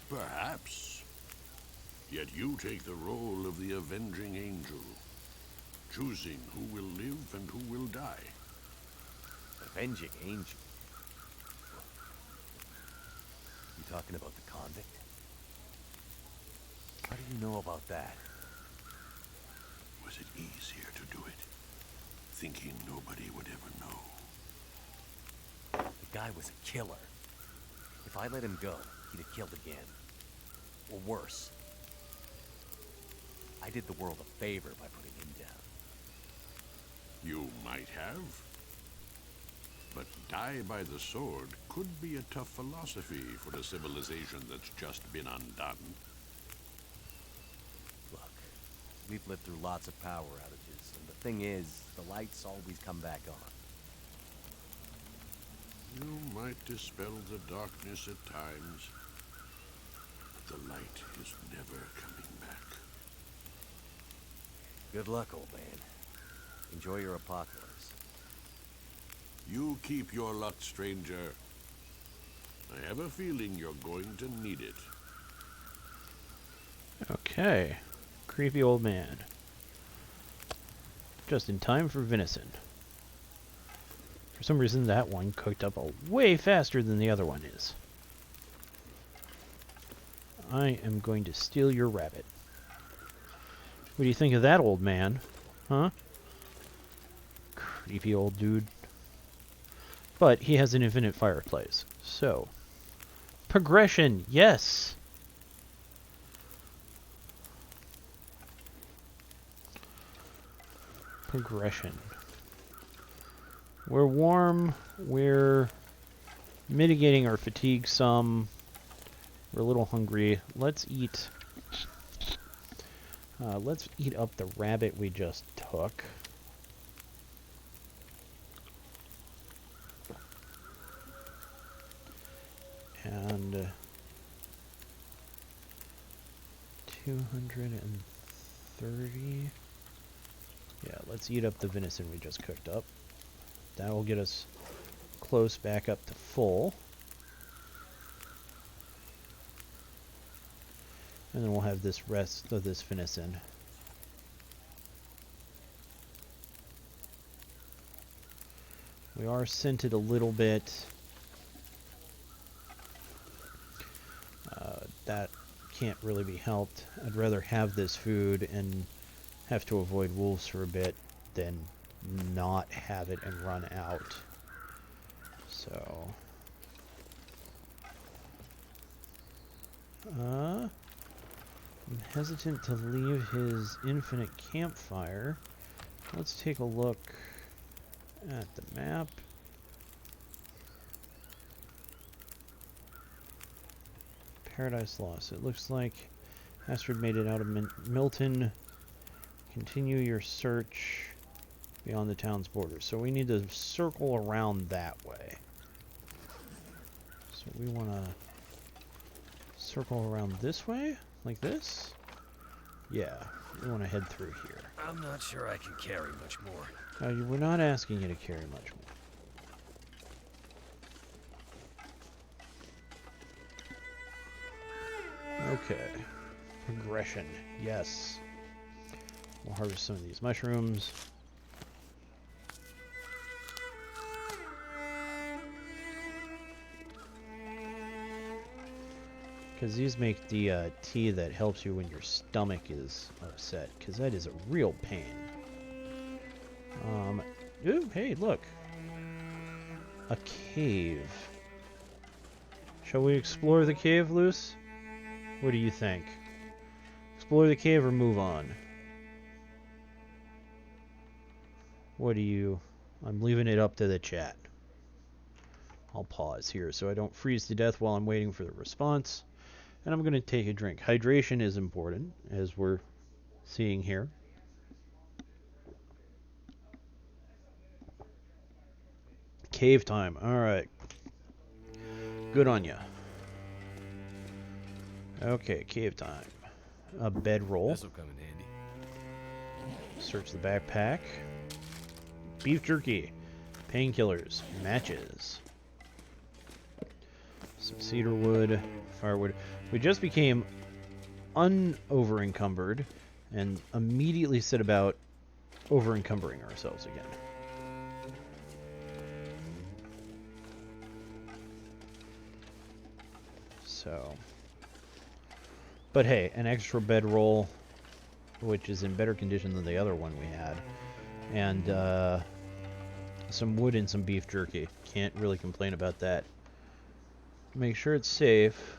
Perhaps. Yet you take the role of the avenging angel, choosing who will live and who will die. Avenging angel? You talking about the convict? How do you know about that? Was it easier to do it, thinking nobody would ever know? The guy was a killer. If I let him go, he'd have killed again. Or worse. I did the world a favor by putting him down. You might have. But die by the sword could be a tough philosophy for a civilization that's just been undone. Look, we've lived through lots of power outages, and the thing is, the lights always come back on. You might dispel the darkness at times, but the light is never coming back. Good luck, old man. Enjoy your apocalypse. You keep your luck, stranger. I have a feeling you're going to need it. Okay. Creepy old man. Just in time for venison. For some reason, that one cooked up way faster than the other one is. I am going to steal your rabbit. What do you think of that, old man? Huh? Creepy old dude. But he has an infinite fireplace. So, progression, yes! Progression. We're warm, we're mitigating our fatigue some, we're a little hungry. Let's eat up the rabbit we just took. And 230. Yeah, let's eat up the venison we just cooked up. That will get us close back up to full. And then we'll have this rest of this venison. We are scented a little bit. That can't really be helped. I'd rather have this food and have to avoid wolves for a bit than not have it and run out. So I'm hesitant to leave his infinite campfire. Let's take a look at the map. Paradise Lost. It looks like Astrid made it out of Milton. Continue your search beyond the town's borders. So we need to circle around that way. So we want to circle around this way? Like this? Yeah, we want to head through here. I'm not sure I can carry much more. We're not asking you to carry much more. Okay. Progression. Yes. We'll harvest some of these mushrooms. Because these make the tea that helps you when your stomach is upset. Because that is a real pain. Ooh, hey, look. A cave. Shall we explore the cave, Luce? What do you think? Explore the cave or move on? What do you... I'm leaving it up to the chat. I'll pause here so I don't freeze to death while I'm waiting for the response. And I'm going to take a drink. Hydration is important, as we're seeing here. Cave time. Alright. Good on ya. Okay, cave time. A bedroll. This'll come in handy. Search the backpack. Beef jerky. Painkillers. Matches. Some cedar wood. Firewood. We just became over-encumbered and immediately set about over-encumbering ourselves again. So, but hey, an extra bedroll, which is in better condition than the other one we had, and some wood and some beef jerky. Can't really complain about that. Make sure it's safe.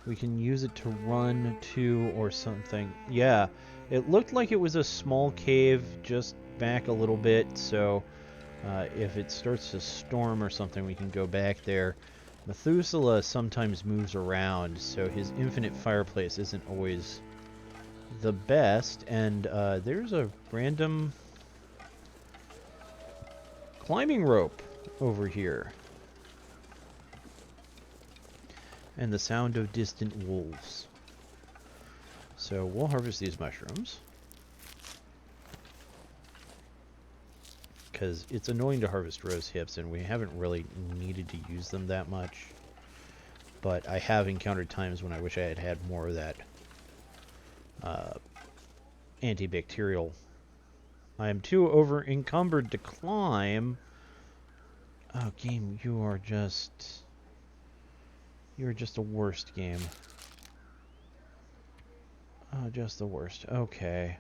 We can use it to run to or something. Yeah, it looked like it was a small cave just back a little bit, so if it starts to storm or something, we can go back there. Methuselah sometimes moves around, so his infinite fireplace isn't always the best. And there's a random climbing rope over here. And the sound of distant wolves. So we'll harvest these mushrooms. Because it's annoying to harvest rose hips, and we haven't really needed to use them that much. But I have encountered times when I wish I had had more of that antibacterial. I am too over encumbered to climb. Oh, game, you're just the worst game. Oh, just the worst. Okay.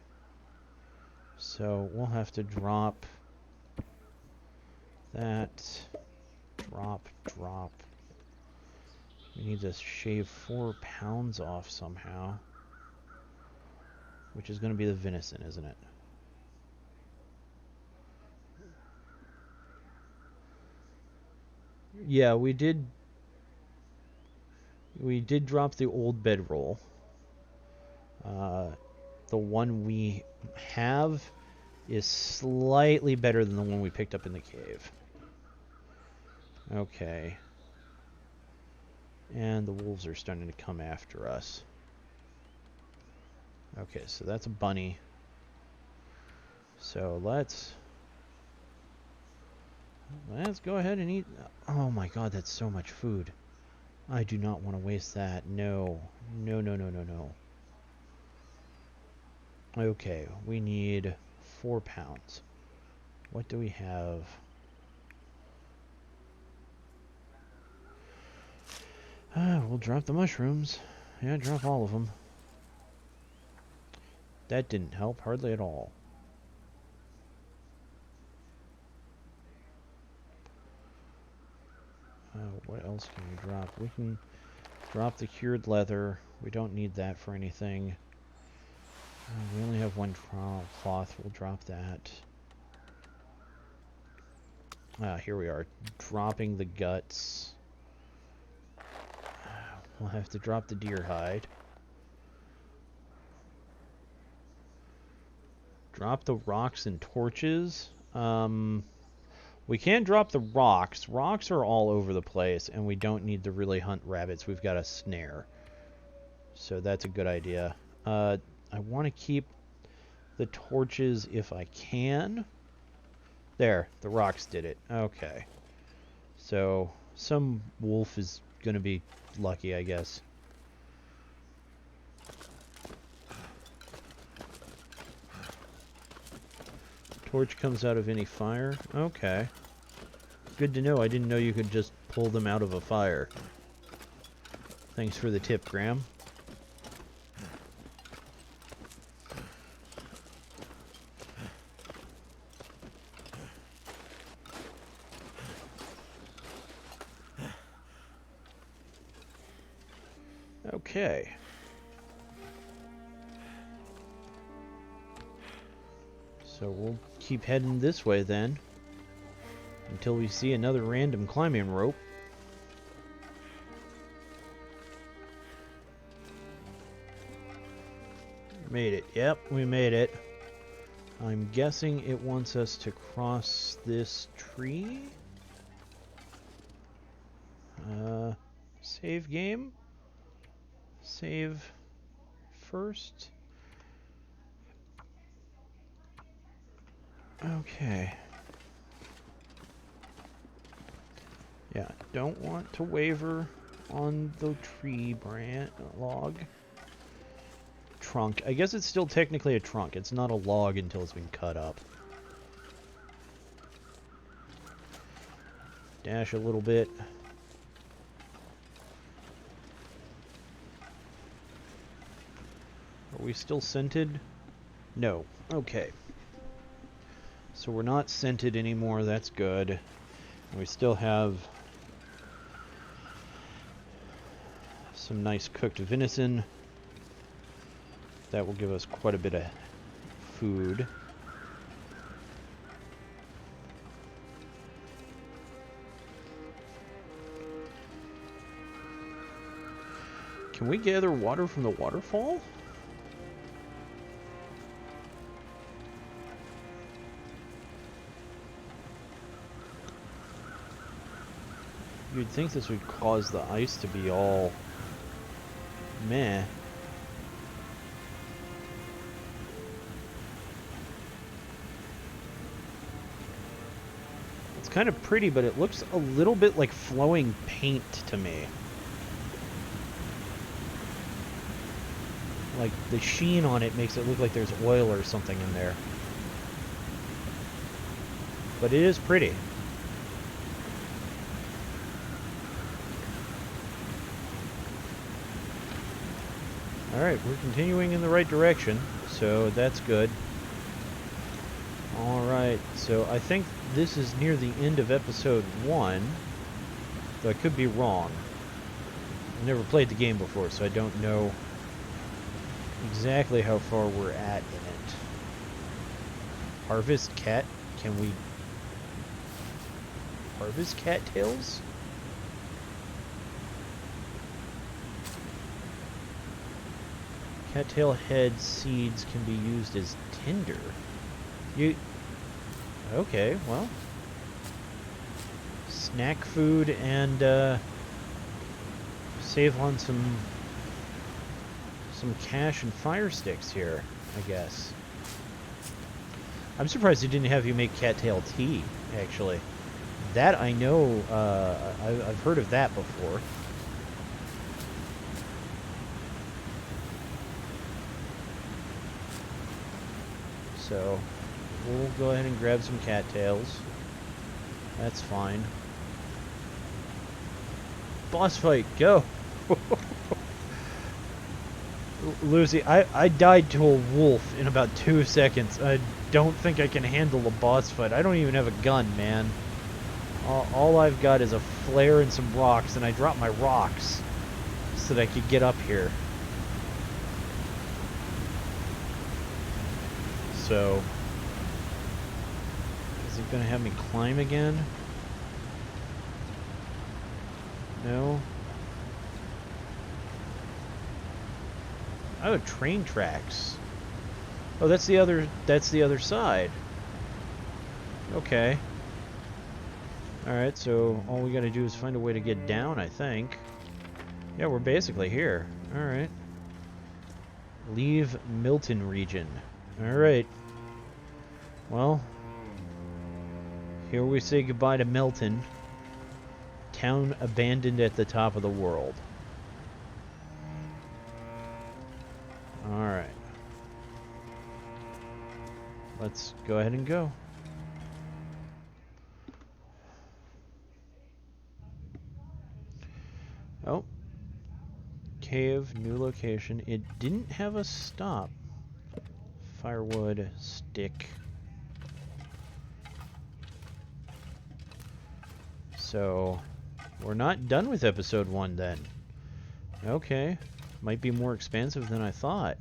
So we'll have to drop that. Drop. We need to shave 4 pounds off somehow. Which is going to be the venison, isn't it? Yeah, we did drop the old bedroll. The one we have is slightly better than the one we picked up in the cave. Okay. And the wolves are starting to come after us. Okay, so that's a bunny. So let's go ahead and eat. Oh my god, that's so much food. I do not want to waste that. No. Okay, we need 4 pounds. What do we have? We'll drop the mushrooms. Yeah, drop all of them. That didn't help hardly at all. What else can we drop? We can drop the cured leather. We don't need that for anything. We only have one cloth. We'll drop that. Ah, here we are. Dropping the guts. We'll have to drop the deer hide. Drop the rocks and torches. We can drop the rocks. Rocks are all over the place, and we don't need to really hunt rabbits. We've got a snare. So that's a good idea. I want to keep the torches if I can. There, the rocks did it. Okay. So, some wolf is going to be lucky, I guess. Torch comes out of any fire. Okay. Good to know. I didn't know you could just pull them out of a fire. Thanks for the tip, Graham. Okay. So we'll keep heading this way then, until we see another random climbing rope. Made it. Yep, we made it. I'm guessing it wants us to cross this tree. Save game. Save first. Okay. Yeah, don't want to waver on the tree log. Trunk. I guess it's still technically a trunk. It's not a log until it's been cut up. Dash a little bit. Are we still scented? No. Okay. So we're not scented anymore. That's good. And we still have some nice cooked venison. That will give us quite a bit of food. Can we gather water from the waterfall? You'd think this would cause the ice to be all meh. It's kind of pretty, but it looks a little bit like flowing paint to me. Like the sheen on it makes it look like there's oil or something in there. But it is pretty. Alright, we're continuing in the right direction, so that's good. Alright, so I think this is near the end of episode 1, though I could be wrong. I've never played the game before, so I don't know exactly how far we're at in it. Harvest cat? Can we harvest cattails? Cattail head seeds can be used as tinder. Okay, well. Snack food and save on some cash and fire sticks here, I guess. I'm surprised they didn't have you make cattail tea, actually. That I know, I've heard of that before. So, we'll go ahead and grab some cattails. That's fine. Boss fight, go! Lucy, I died to a wolf in about 2 seconds. I don't think I can handle a boss fight. I don't even have a gun, man. All I've got is a flare and some rocks, and I dropped my rocks so that I could get up here. so... Is it gonna have me climb again? No? Oh, train tracks. Oh, that's the other side. Okay. Alright, so all we gotta do is find a way to get down, I think. Yeah, we're basically here. Alright. Leave Milton region. Alright. Well, here we say goodbye to Milton. Town abandoned at the top of the world. Alright. Let's go ahead and go. Oh. Cave, new location. It didn't have a stop. Firewood, stick. So, we're not done with episode 1 then. Okay. Might be more expansive than I thought.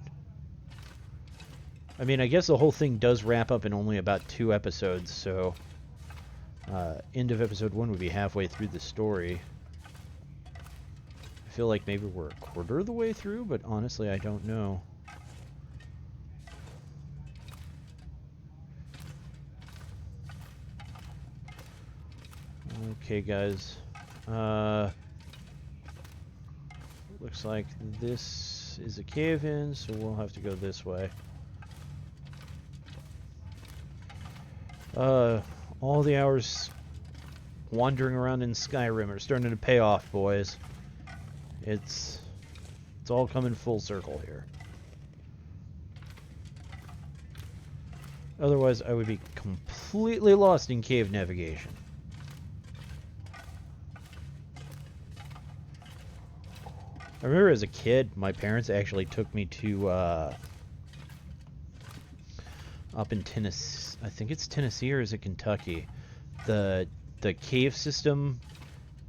I mean, I guess the whole thing does wrap up in only about 2 episodes, so... end of episode 1 would be halfway through the story. I feel like maybe we're a quarter of the way through, but honestly, I don't know. Okay, guys. Looks like this is a cave-in, so we'll have to go this way. All the hours wandering around in Skyrim are starting to pay off, boys. It's all coming full circle here. Otherwise, I would be completely lost in cave navigation. I remember as a kid, my parents actually took me to, up in Tennessee, I think it's Tennessee or is it Kentucky? The cave system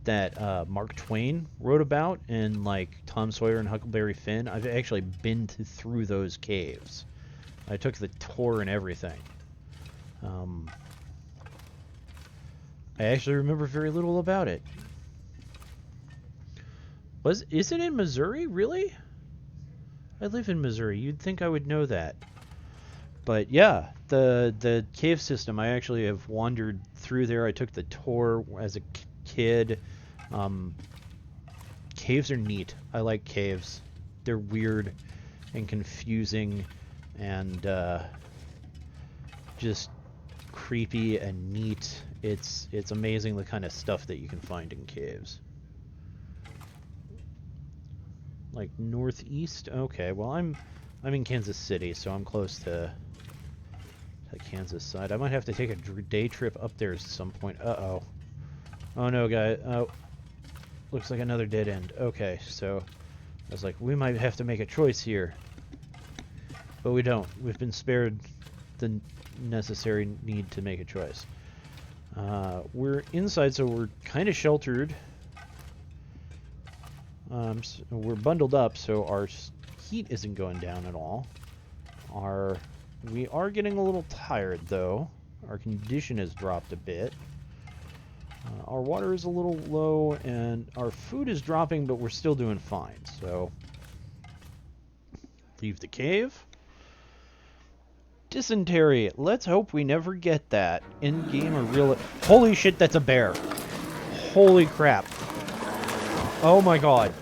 that Mark Twain wrote about in, like, Tom Sawyer and Huckleberry Finn. I've actually been through those caves. I took the tour and everything. I actually remember very little about it. Is it in Missouri? Really? I live in Missouri. You'd think I would know that. But yeah, the cave system, I actually have wandered through there. I took the tour as a kid. Caves are neat. I like caves. They're weird and confusing and just creepy and neat. It's amazing the kind of stuff that you can find in caves. Like northeast? Okay, well I'm in Kansas City, so I'm close to the Kansas side. I might have to take a day trip up there at some point. Uh-oh. Oh no, guys. Oh. Looks like another dead end. Okay, so I was like, we might have to make a choice here. But we don't. We've been spared the necessary need to make a choice. We're inside, so we're kind of sheltered. So we're bundled up, so our heat isn't going down at all. We are getting a little tired, though. Our condition has dropped a bit. Our water is a little low, and our food is dropping, but we're still doing fine. So, leave the cave. Dysentery. Let's hope we never get that. In-game or real... Holy shit, that's a bear. Holy crap. Oh my god.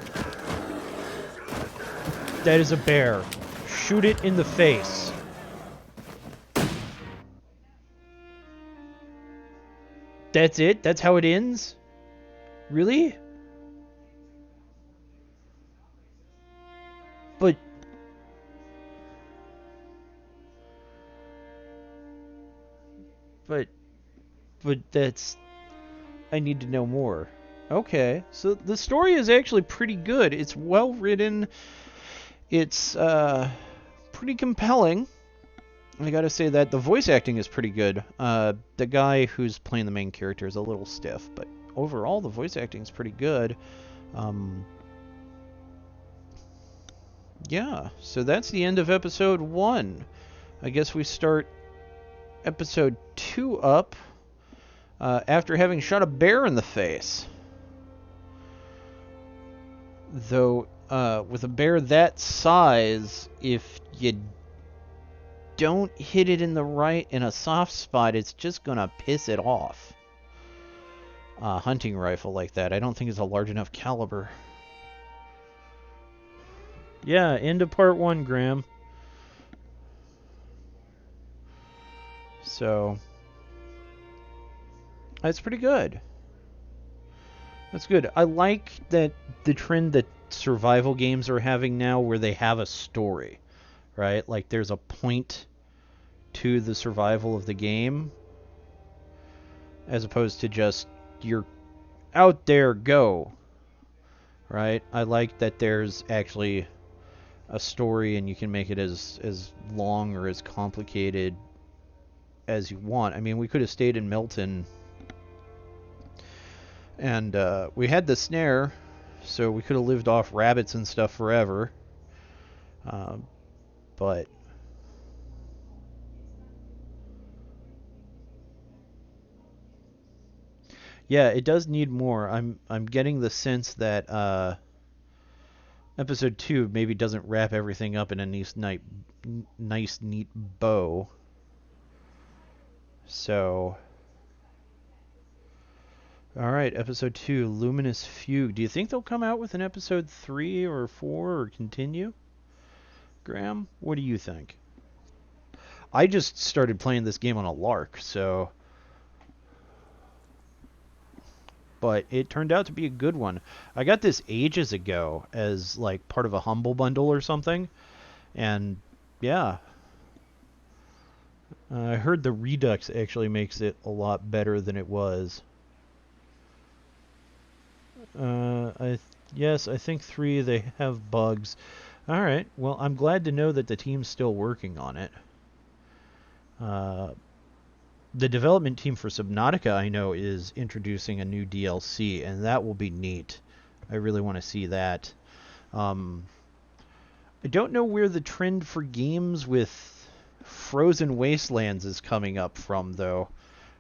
That is a bear. Shoot it in the face. That's it? That's how it ends? Really? But... But that's... I need to know more. Okay, so the story is actually pretty good. It's well written. It's pretty compelling. I gotta say that the voice acting is pretty good. The guy who's playing the main character is a little stiff, but overall the voice acting is pretty good. Yeah, so that's the end of episode 1. I guess we start episode 2 up after having shot a bear in the face. Though, with a bear that size, if you don't hit it in a soft spot, it's just gonna piss it off. A hunting rifle like that, I don't think is a large enough caliber. Yeah, end of part 1, Graham. So, that's pretty good. That's good. I like that the trend that survival games are having now where they have a story, right? Like there's a point to the survival of the game as opposed to just you're out there, go. Right? I like that there's actually a story and you can make it as long or as complicated as you want. I mean, we could have stayed in Milton and we had the snare, so we could have lived off rabbits and stuff forever. But yeah, it does need more. I'm getting the sense that episode 2 maybe doesn't wrap everything up in a nice neat bow. So, all right, episode 2, Luminous Fugue. Do you think they'll come out with an episode 3 or 4 or continue? Graham, what do you think? I just started playing this game on a lark, so... But it turned out to be a good one. I got this ages ago as, like, part of a Humble Bundle or something. And, yeah. I heard the Redux actually makes it a lot better than it was. Yes, I think 3, they have bugs. Alright, well, I'm glad to know that the team's still working on it. The development team for Subnautica, I know, is introducing a new DLC, and that will be neat. I really want to see that. I don't know where the trend for games with frozen wastelands is coming up from, though.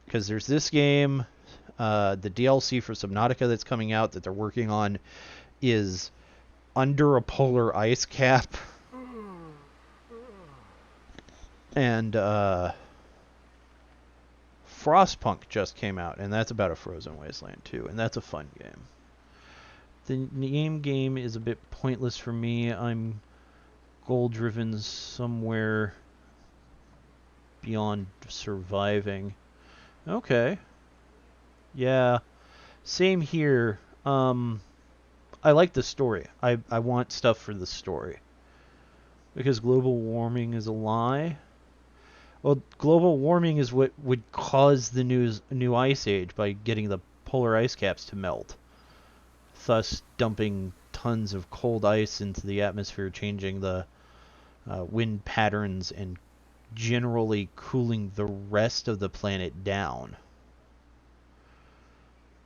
Because there's this game, the DLC for Subnautica that's coming out that they're working on is under a polar ice cap. And, Frostpunk just came out, and that's about a frozen wasteland too, and that's a fun game. The game is a bit pointless for me. I'm goal-driven somewhere beyond surviving. Okay. Yeah. Same here. I like the story. I want stuff for the story. Because global warming is a lie. Well, global warming is what would cause the new ice age by getting the polar ice caps to melt, thus dumping tons of cold ice into the atmosphere, changing the wind patterns and generally cooling the rest of the planet down.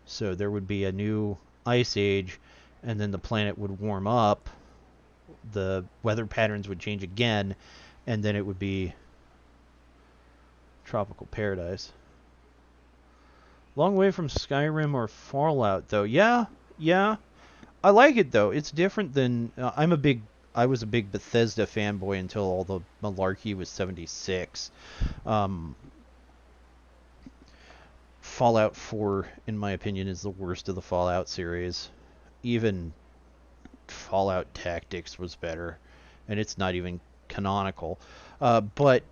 So there would be a new ice age, and then the planet would warm up, the weather patterns would change again, and then it would be tropical paradise. Long way from Skyrim or Fallout, though. Yeah. I like it, though. It's different than... I was a big Bethesda fanboy until all the malarkey was 76. Fallout 4, in my opinion, is the worst of the Fallout series. Even Fallout Tactics was better, and it's not even canonical. But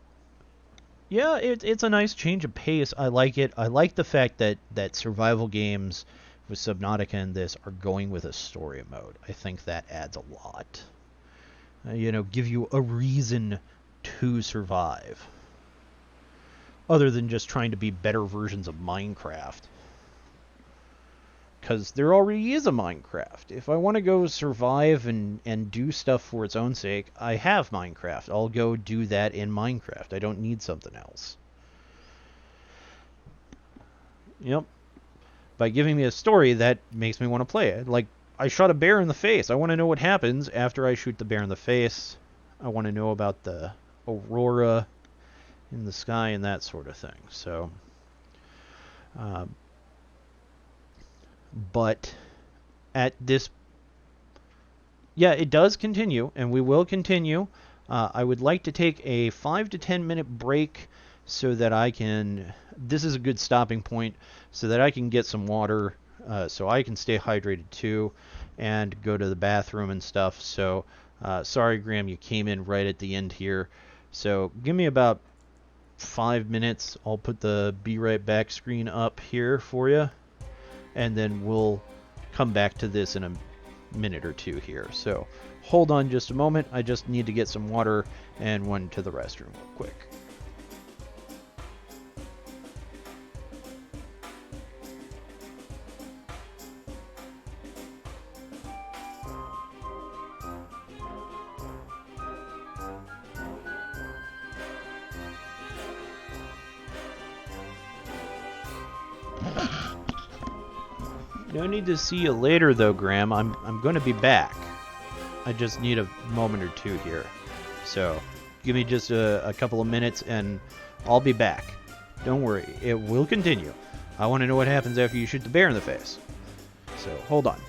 yeah, it's a nice change of pace. I like it. I like the fact that survival games with Subnautica and this are going with a story mode. I think that adds a lot. Give you a reason to survive. Other than just trying to be better versions of Minecraft. Because there already is a Minecraft. If I want to go survive and do stuff for its own sake, I have Minecraft. I'll go do that in Minecraft. I don't need something else. Yep. By giving me a story, that makes me want to play it. Like, I shot a bear in the face. I want to know what happens after I shoot the bear in the face. I want to know about the aurora. in the sky and that sort of thing. So, but at this, yeah, it does continue, and we will continue. I would like to take a 5 to 10 minute break so that I can, this is a good stopping point, so that I can get some water, so I can stay hydrated too, and go to the bathroom and stuff. So, sorry, Graham, you came in right at the end here. So, give me about 5 minutes. I'll put the Be Right Back screen up here for you, and then we'll come back to this in a minute or two here. So hold on just a moment. I just need to get some water and went to the restroom real quick. No need to see you later, though, Graham. I'm going to be back. I just need a moment or two here. So, give me just a couple of minutes, and I'll be back. Don't worry. It will continue. I want to know what happens after you shoot the bear in the face. So, hold on.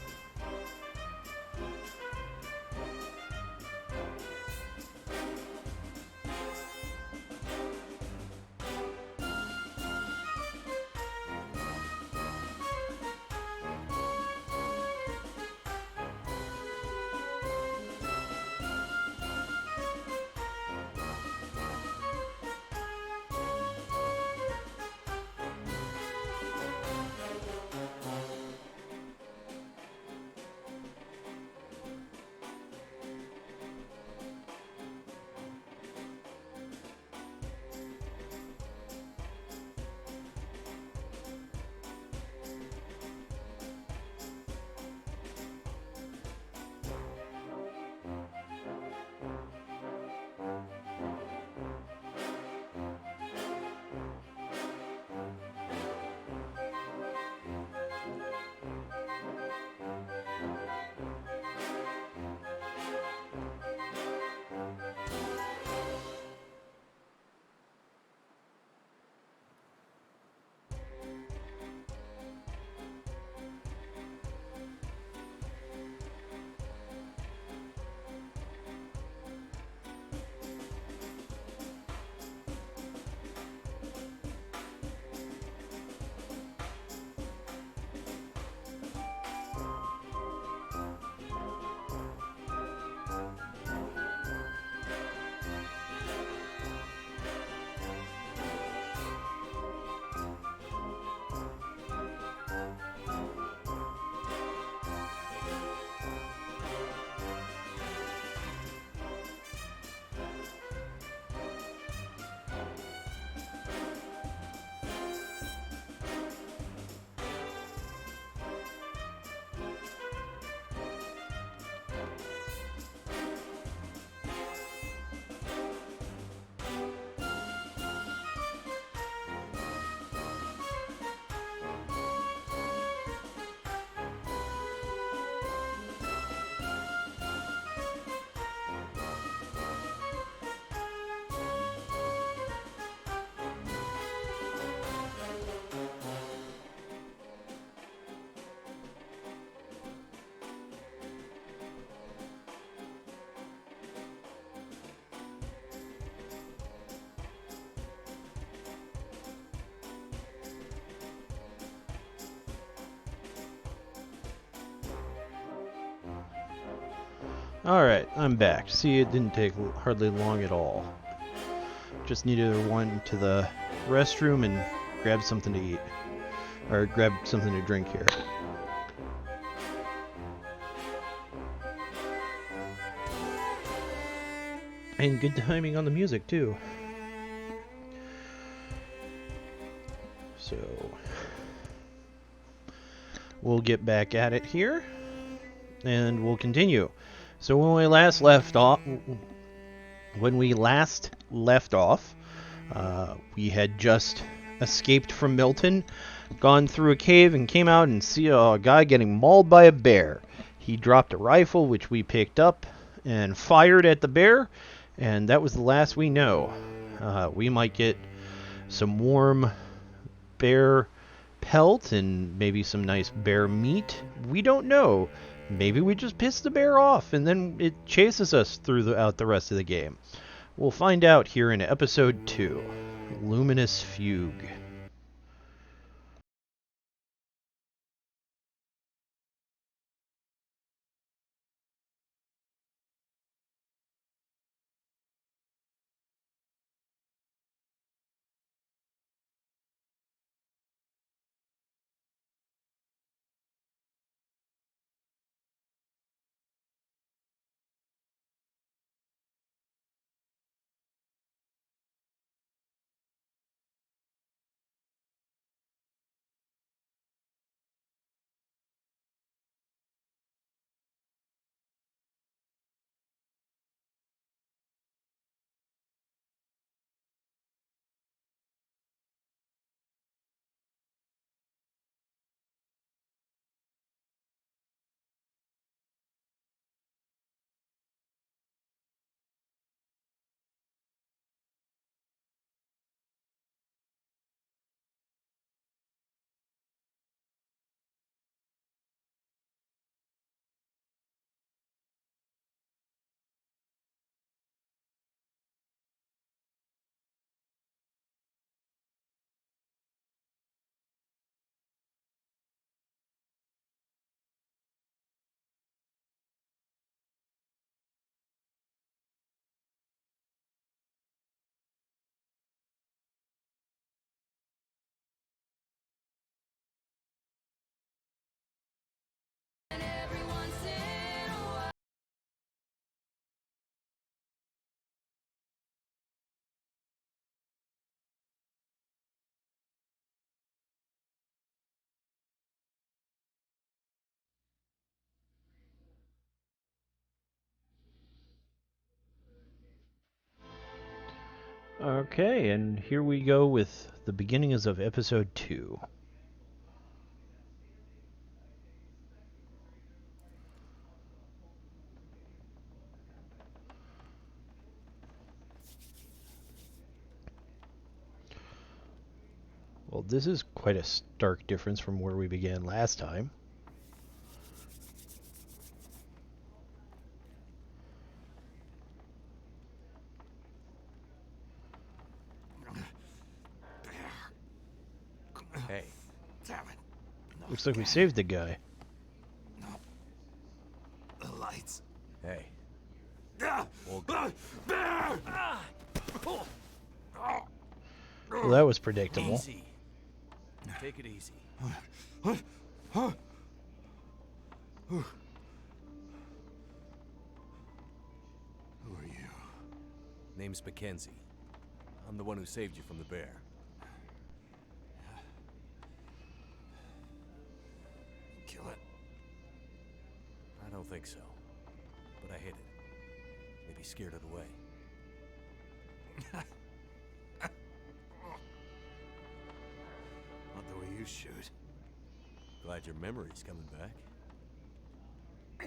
Alright, I'm back. See, it didn't take hardly long at all. Just needed to run to the restroom and grab something to eat. Or grab something to drink here. And good timing on the music, too. So, we'll get back at it here. And we'll continue. So when we last left off, we had just escaped from Milton, gone through a cave, and came out and see a guy getting mauled by a bear. He dropped a rifle, which we picked up, and fired at the bear, and that was the last we know. We might get some warm bear pelt and maybe some nice bear meat. We don't know. Maybe we just piss the bear off and then it chases us throughout the rest of the game. We'll find out here in episode 2, Luminous Fugue. Okay, and here we go with the beginnings of episode 2. Well, this is quite a stark difference from where we began last time. Hey. Damn it. No, Looks like we saved the guy. No. The lights. Hey. Well, Well, that was predictable. Easy. Take it easy. Who are you? Name's Mackenzie. I'm the one who saved you from the bear. Kill it. I don't think so. But I hit it. Maybe scared it away. Not the way you shoot. Glad your memory's coming back.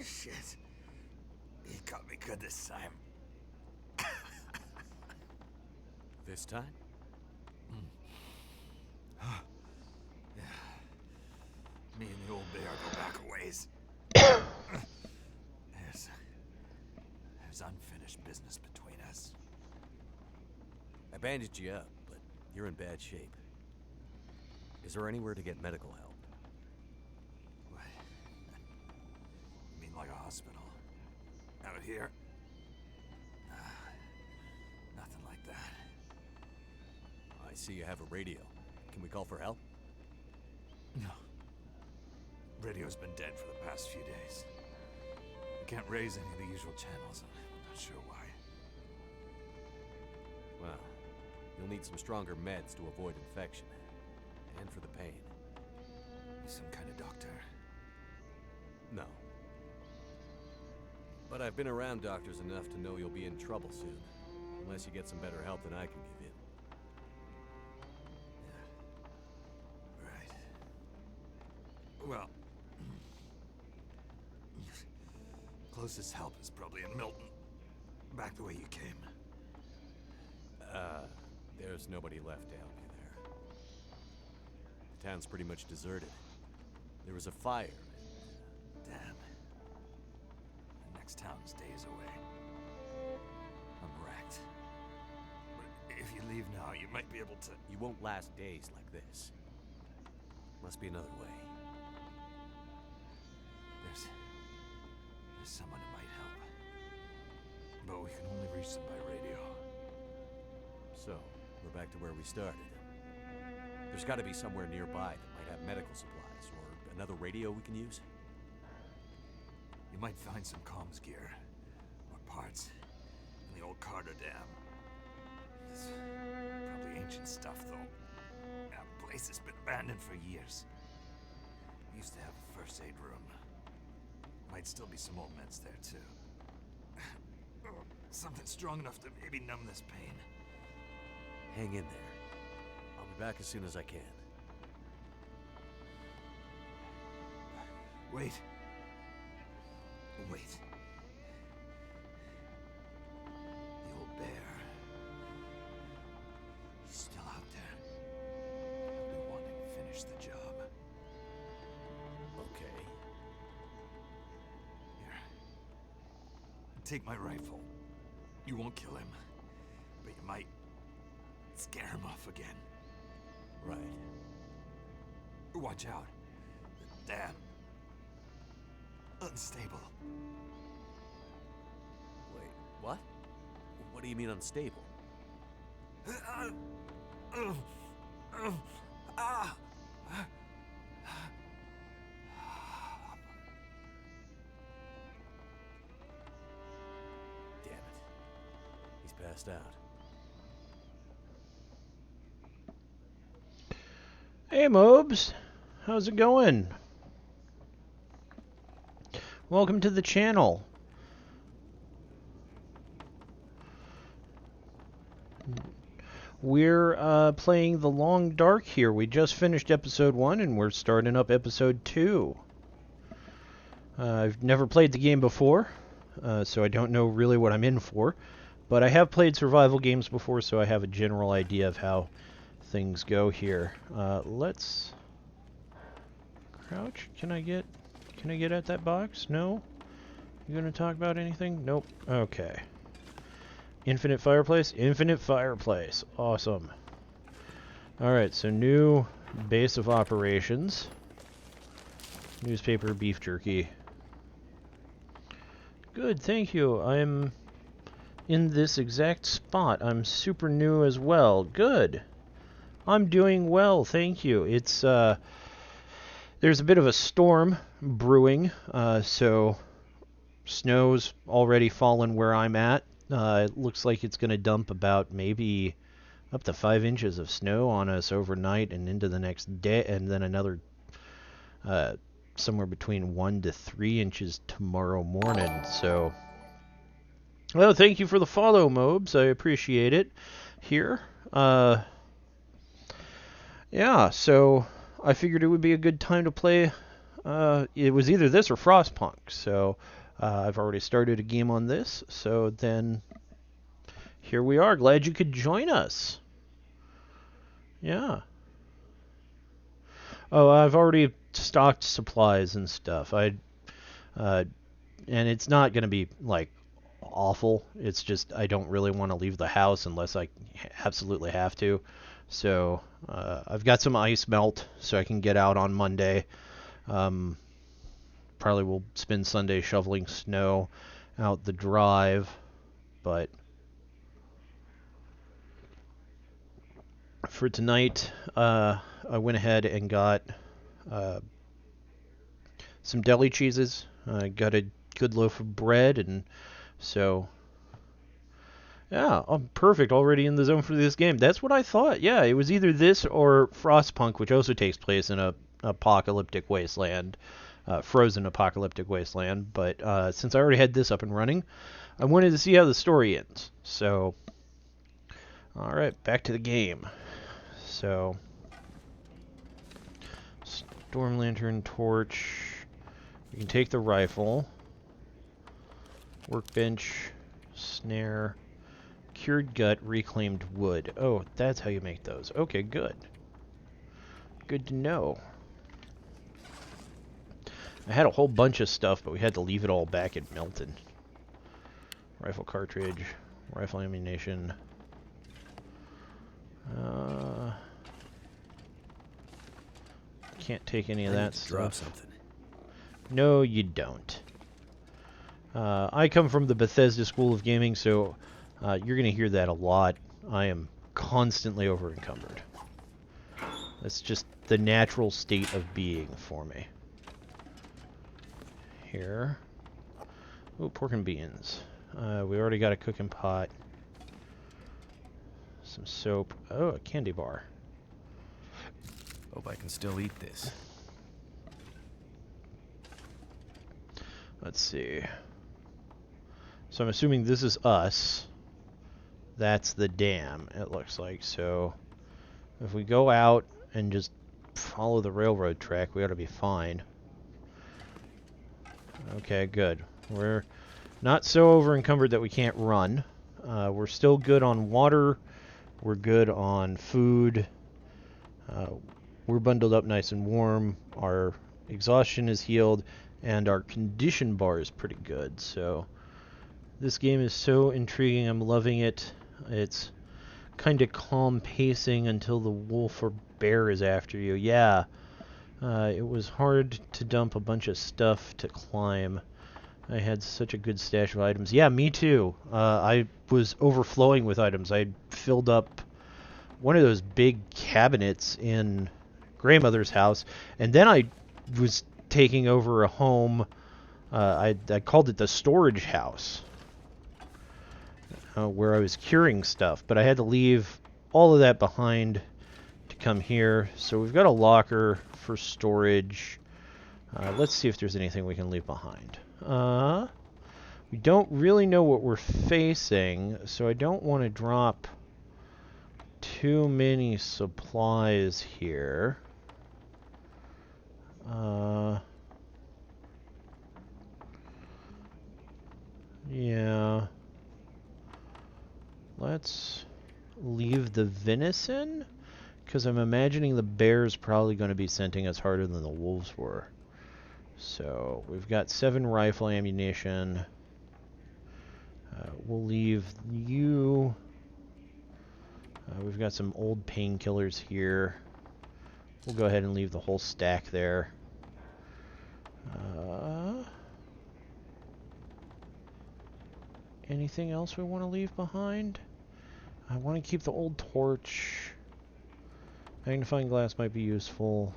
Shit. He got me good this time. This time? Yeah. Me and the old bear go back a ways. There's unfinished business between us. I bandaged you up, but you're in bad shape. Is there anywhere to get medical help? What? You mean like a hospital? Out here? Nothing like that. I see you have a radio. Can we call for help? No. Radio's been dead for the past few days. I can't raise any of the usual channels. I'm not sure why. Well, you'll need some stronger meds to avoid infection. And for the pain. You some kind of doctor? No. But I've been around doctors enough to know you'll be in trouble soon. Unless you get some better help than I can give you. Yeah. Right. Well... closest help is probably in Milton. Back the way you came. There's nobody left down near there. The town's pretty much deserted. There was a fire. Damn. The next town's days away. I'm wrecked. But if you leave now, you might be able to... You won't last days like this. Must be another way. There's someone who might help. But we can only reach them by radio. So, we're back to where we started. There's got to be somewhere nearby that might have medical supplies, or another radio we can use. You might find some comms gear, or parts, in the old Carter Dam. It's probably ancient stuff, though. That place has been abandoned for years. We used to have a first aid room. Might still be some old meds there, too. Something strong enough to maybe numb this pain. Hang in there. I'll be back as soon as I can. Wait. Wait. The old bear. He's still out there. He'll be wanting to finish the job. Okay. Here. Take my rifle. You won't kill him, but you might scare him off again. Right. Watch out. The dam. Unstable. Wait, what? What do you mean unstable? Damn it. He's passed out. Hey Mobs, how's it going? Welcome to the channel. We're playing The Long Dark here. We just finished episode 1 and we're starting up episode 2. I've never played the game before, so I don't know really what I'm in for. But I have played survival games before, so I have a general idea of how things go here. Let's crouch. Can I get at that box? No? You gonna talk about anything? Nope. Okay. Infinite fireplace? Infinite fireplace. Awesome. Alright, so new base of operations. Newspaper, beef jerky. Good, thank you. I'm in this exact spot. I'm super new as well. Good. I'm doing well, thank you. It's, there's a bit of a storm brewing, so snow's already fallen where I'm at. It looks like it's going to dump about maybe up to 5 inches of snow on us overnight and into the next day, and then another somewhere between 1 to 3 inches tomorrow morning. So, well, thank you for the follow, Mobs. I appreciate it. Here, yeah. So I figured it would be a good time to play. It was either this or Frostpunk. So I've already started a game on this. So then, here we are. Glad you could join us. Yeah. Oh, I've already stocked supplies and stuff. And it's not going to be like awful. It's just I don't really want to leave the house unless I absolutely have to. So I've got some ice melt so I can get out on Monday. Probably will spend Sunday shoveling snow out the drive, but for tonight, I went ahead and got some deli cheeses. I got a good loaf of bread, and so yeah, I'm perfect. Already in the zone for this game. That's what I thought. Yeah, it was either this or Frostpunk, which also takes place in a apocalyptic wasteland, frozen apocalyptic wasteland. But since I already had this up and running, I wanted to see how the story ends. So, all right, back to the game. So, storm lantern, torch. We can take the rifle, workbench, snare, Cured gut, reclaimed wood. Oh, that's how you make those. Okay, good. Good to know. I had a whole bunch of stuff, but we had to leave it all back at Milton. Rifle cartridge, rifle ammunition. Can't take any of that stuff. Drop something. No, you don't. I come from the Bethesda School of Gaming, so you're going to hear that a lot. I am constantly over-encumbered. That's just the natural state of being for me. Here. Ooh, pork and beans. We already got a cooking pot. Some soap. Oh, a candy bar. Hope I can still eat this. Let's see. So I'm assuming this is us. That's the dam, it looks like. So if we go out and just follow the railroad track, we ought to be fine. Okay, good. We're not so over-encumbered that we can't run. We're still good on water. We're good on food. We're bundled up nice and warm. Our exhaustion is healed. And our condition bar is pretty good. So this game is so intriguing. I'm loving it. It's kind of calm pacing until the wolf or bear is after you. Yeah. It was hard to dump a bunch of stuff to climb. I had such a good stash of items. Yeah, me too. I was overflowing with items. I filled up one of those big cabinets in Grandmother's house, and then I was taking over a home. I called it the storage house, where I was curing stuff, but I had to leave all of that behind to come here. So we've got a locker for storage. Let's see if there's anything we can leave behind. We don't really know what we're facing, so I don't want to drop too many supplies here. Yeah. Let's leave the venison, because I'm imagining the bear's probably going to be scenting us harder than the wolves were. So we've got 7 rifle ammunition. We'll leave you. We've got some old painkillers here. We'll go ahead and leave the whole stack there. Anything else we want to leave behind? I want to keep the old torch. Magnifying glass might be useful.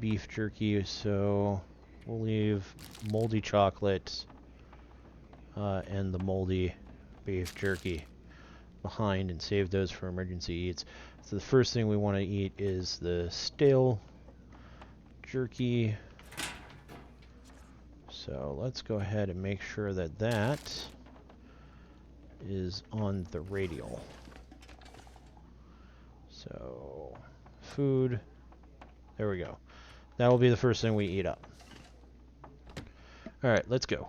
Beef jerky, so we'll leave moldy chocolate and the moldy beef jerky behind and save those for emergency eats. So the first thing we want to eat is the stale jerky. So let's go ahead and make sure that that is on the radial. So food. There we go. That will be the first thing we eat up. Alright, let's go.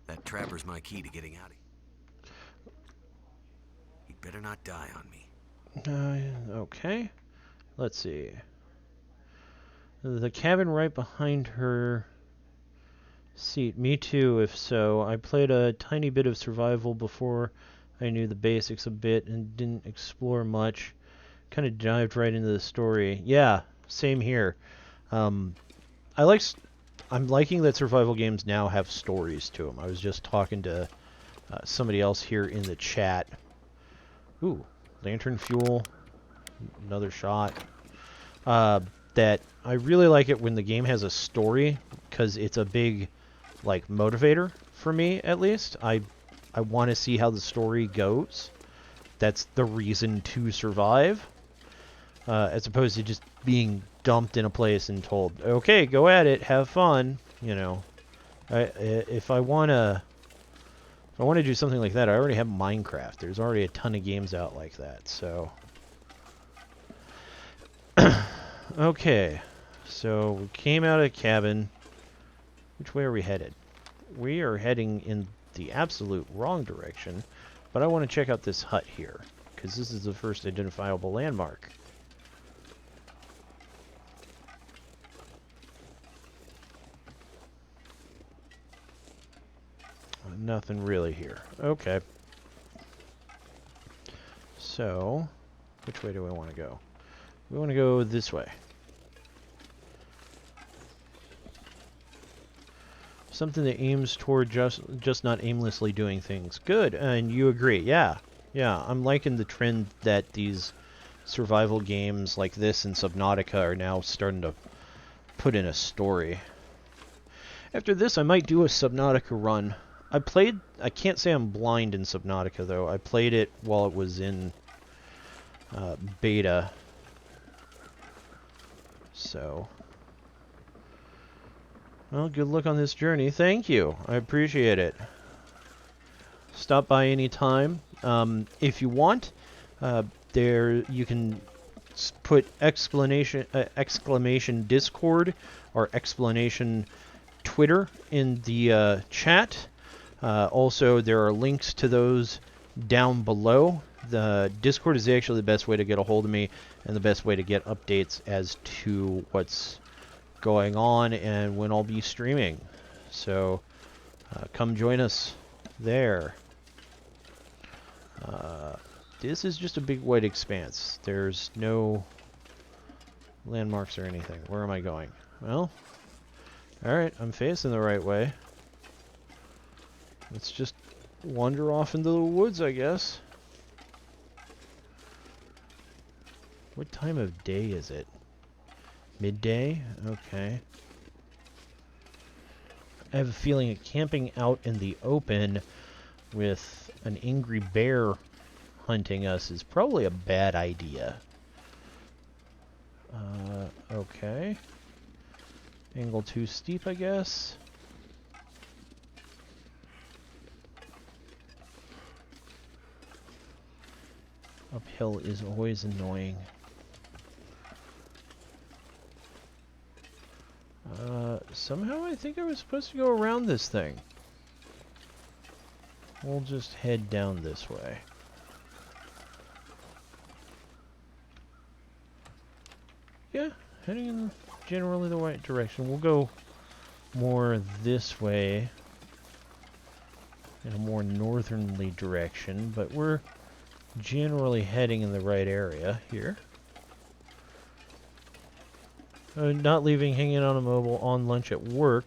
That trapper's my key to getting out of here. He'd better not die on me. Okay. Let's see. The cabin right behind her seat. Me too, if so. I played a tiny bit of survival before I knew the basics a bit and didn't explore much. Kind of dived right into the story. Yeah, same here. I'm liking that survival games now have stories to them. I was just talking to somebody else here in the chat. Ooh, lantern fuel. Another shot. That I really like it when the game has a story, because it's a big, like, motivator for me, at least. I want to see how the story goes. That's the reason to survive. As opposed to just being dumped in a place and told, okay, go at it, have fun, you know. If I want to do something like that, I already have Minecraft. There's already a ton of games out like that, so. Okay, so we came out of the cabin. Which way are we headed? We are heading in the absolute wrong direction, but I want to check out this hut here, because this is the first identifiable landmark. Nothing really here. Okay. So, which way do we want to go? We want to go this way. Something that aims toward just not aimlessly doing things. Good, and you agree. Yeah. Yeah, I'm liking the trend that these survival games like this and Subnautica are now starting to put in a story. After this, I might do a Subnautica run. I can't say I'm blind in Subnautica, though. I played it while it was in beta. So, well, good luck on this journey. Thank you. I appreciate it. Stop by any time. If you want, there you can put exclamation Discord or exclamation Twitter in the chat. Also, there are links to those down below. The Discord is actually the best way to get a hold of me and the best way to get updates as to what's going on and when I'll be streaming. So, come join us there. This is just a big white expanse. There's no landmarks or anything. Where am I going? Well, alright, I'm facing the right way. Let's just wander off into the woods, I guess. What time of day is it? Midday? Okay. I have a feeling that camping out in the open with an angry bear hunting us is probably a bad idea. Okay. Angle too steep, I guess. Uphill is always annoying. Somehow I think I was supposed to go around this thing. We'll just head down this way. Yeah, heading in generally the right direction. We'll go more this way in a more northernly direction, but we're generally heading in the right area here. Not leaving hanging on a mobile on lunch at work,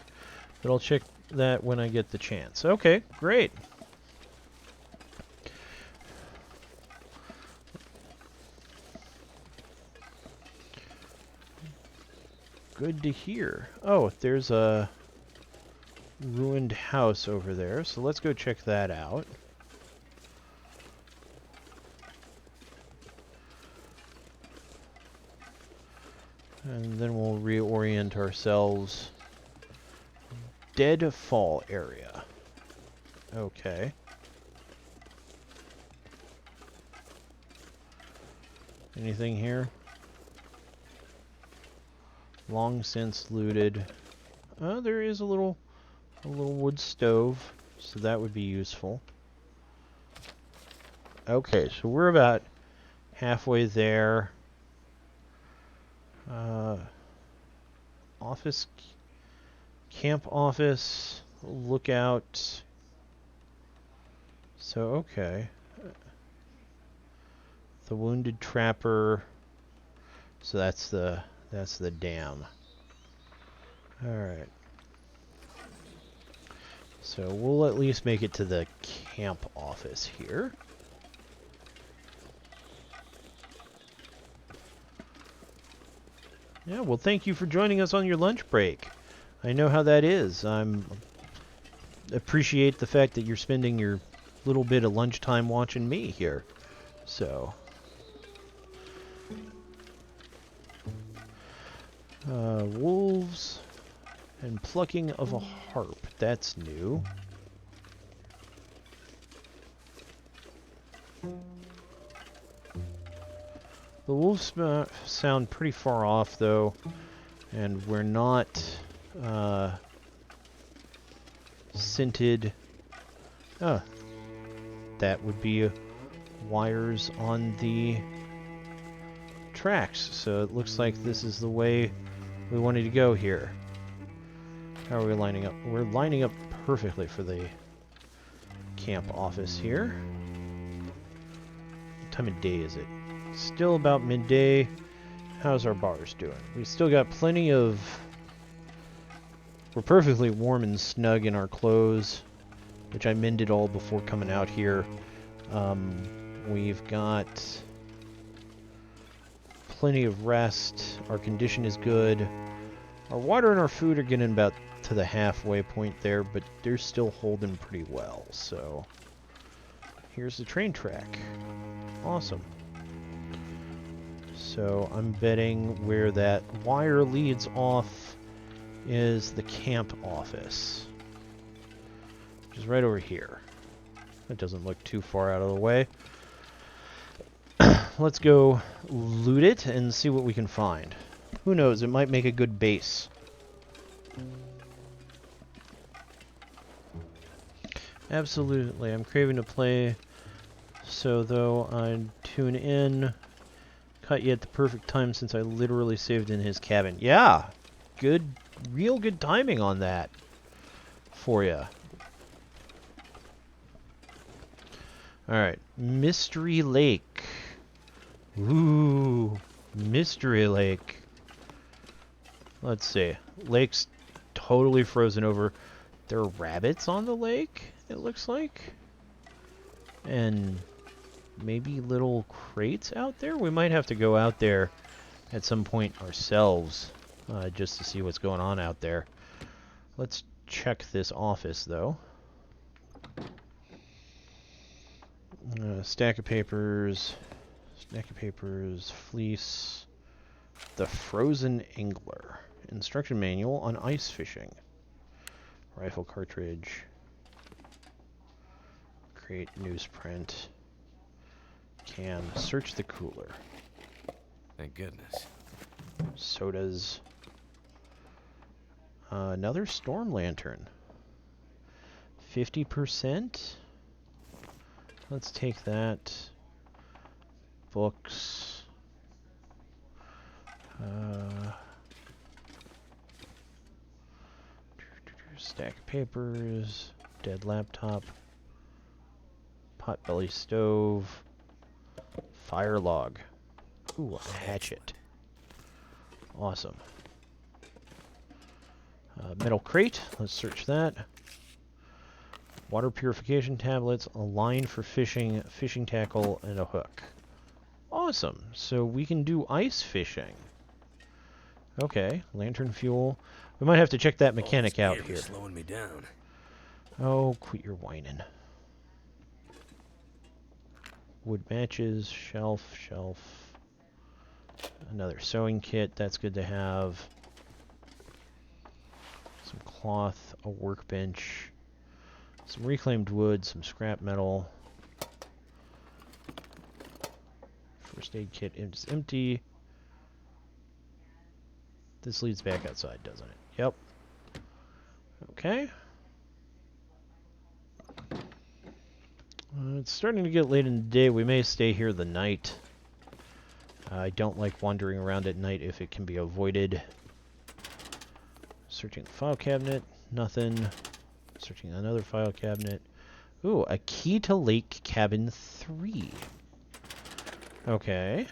but I'll check that when I get the chance. Okay, great. Good to hear. Oh, there's a ruined house over there, so let's go check that out. And then we'll reorient ourselves. Deadfall area. Okay. Anything here? Long since looted. There is a little wood stove, so that would be useful. Okay, so we're about halfway there. Office, camp office, lookout. So, okay. The wounded trapper. So that's the dam. Alright. So we'll at least make it to the camp office here. Yeah, well, thank you for joining us on your lunch break. I know how that is. Appreciate the fact that you're spending your little bit of lunchtime watching me here. So, wolves and plucking of a harp. That's new. The wolves sound pretty far off, though, and we're not scented Ah, that would be wires on the tracks. So it looks like this is the way we wanted to go here. How are we lining up? We're lining up perfectly for the camp office here. What time of day is it? Still about midday. How's our bars doing? We still got plenty of... We're perfectly warm and snug in our clothes, which I mended all before coming out here. We've got plenty of rest. Our condition is good. Our water and our food are getting about to the halfway point there, but they're still holding pretty well. So here's the train track. Awesome. So I'm betting where that wire leads off is the camp office, which is right over here. That doesn't look too far out of the way. Let's go loot it and see what we can find. Who knows, it might make a good base. Absolutely, I'm craving to play, so though I tune in, caught you at the perfect time since I literally saved in his cabin. Yeah, good, real good timing on that for you. Alright, Mystery Lake. Ooh, Mystery Lake. Let's see. Lake's totally frozen over. There are rabbits on the lake, it looks like. And maybe little crates out there? We might have to go out there at some point ourselves, just to see what's going on out there. Let's check this office, though. Stack of papers, fleece, the frozen angler, instruction manual on ice fishing, rifle cartridge, crate newsprint, can, search the cooler. Thank goodness. Sodas. Another storm lantern. 50%? Let's take that. Books. Stack of papers. Dead laptop. Potbelly stove. Fire log. Ooh, a hatchet. Awesome. Metal crate. Let's search that. Water purification tablets, a line for fishing, fishing tackle, and a hook. Awesome. So we can do ice fishing. Okay. Lantern fuel. We might have to check that mechanic out here. Slowing me down. Oh, quit your whining. Wood matches, shelf. Another sewing kit, that's good to have. Some cloth, a workbench, some reclaimed wood, some scrap metal. First aid kit is empty. This leads back outside, doesn't it? Yep. Okay. It's starting to get late in the day. We may stay here the night. I don't like wandering around at night if it can be avoided. Searching the file cabinet. Nothing. Searching another file cabinet. Ooh, a key to Lake Cabin 3. Okay.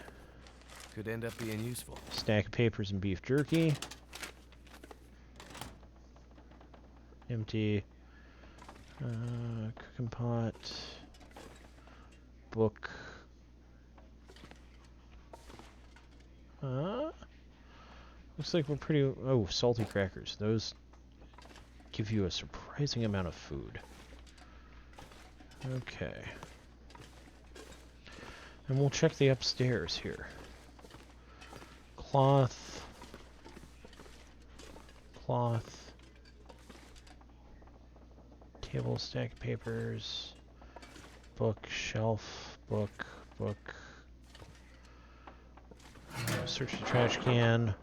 Could end up being useful. Stack of papers and beef jerky. Empty. Cooking pot. Book. Looks like we're pretty... Oh, salty crackers. Those give you a surprising amount of food. Okay. And we'll check the upstairs here. Cloth. Table, stack of papers. Book, shelf, book. Search the trash can.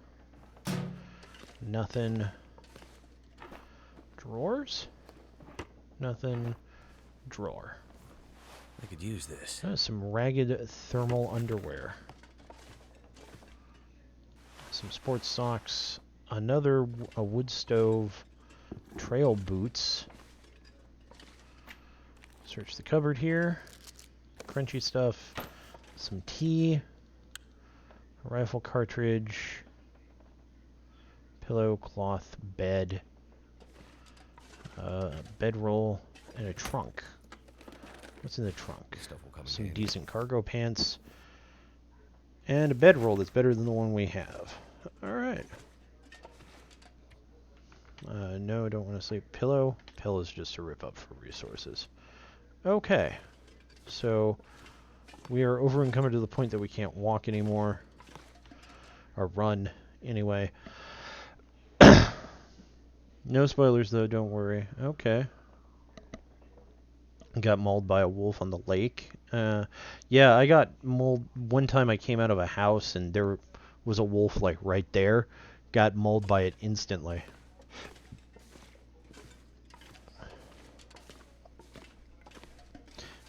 Nothing. Drawers? Nothing. drawer. I could use this. Some ragged thermal underwear. Some sports socks. A wood stove. Trail boots. Search the cupboard here. Crunchy stuff. Some tea. A rifle cartridge. Pillow, cloth, bed. Bedroll, and a trunk. What's in the trunk? This stuff will come in Some handy. decent cargo pants. And a bedroll that's better than the one we have. Alright. No, I don't want to sleep. Pillow. Pillow's just to rip up for resources. Okay. So, we are over encumbered to the point that we can't walk anymore. Or run, anyway. No spoilers, though, don't worry. Okay. Got mauled by a wolf on the lake. Yeah, I got mauled one time. I came out of a house and there was a wolf like right there. Got mauled by it instantly.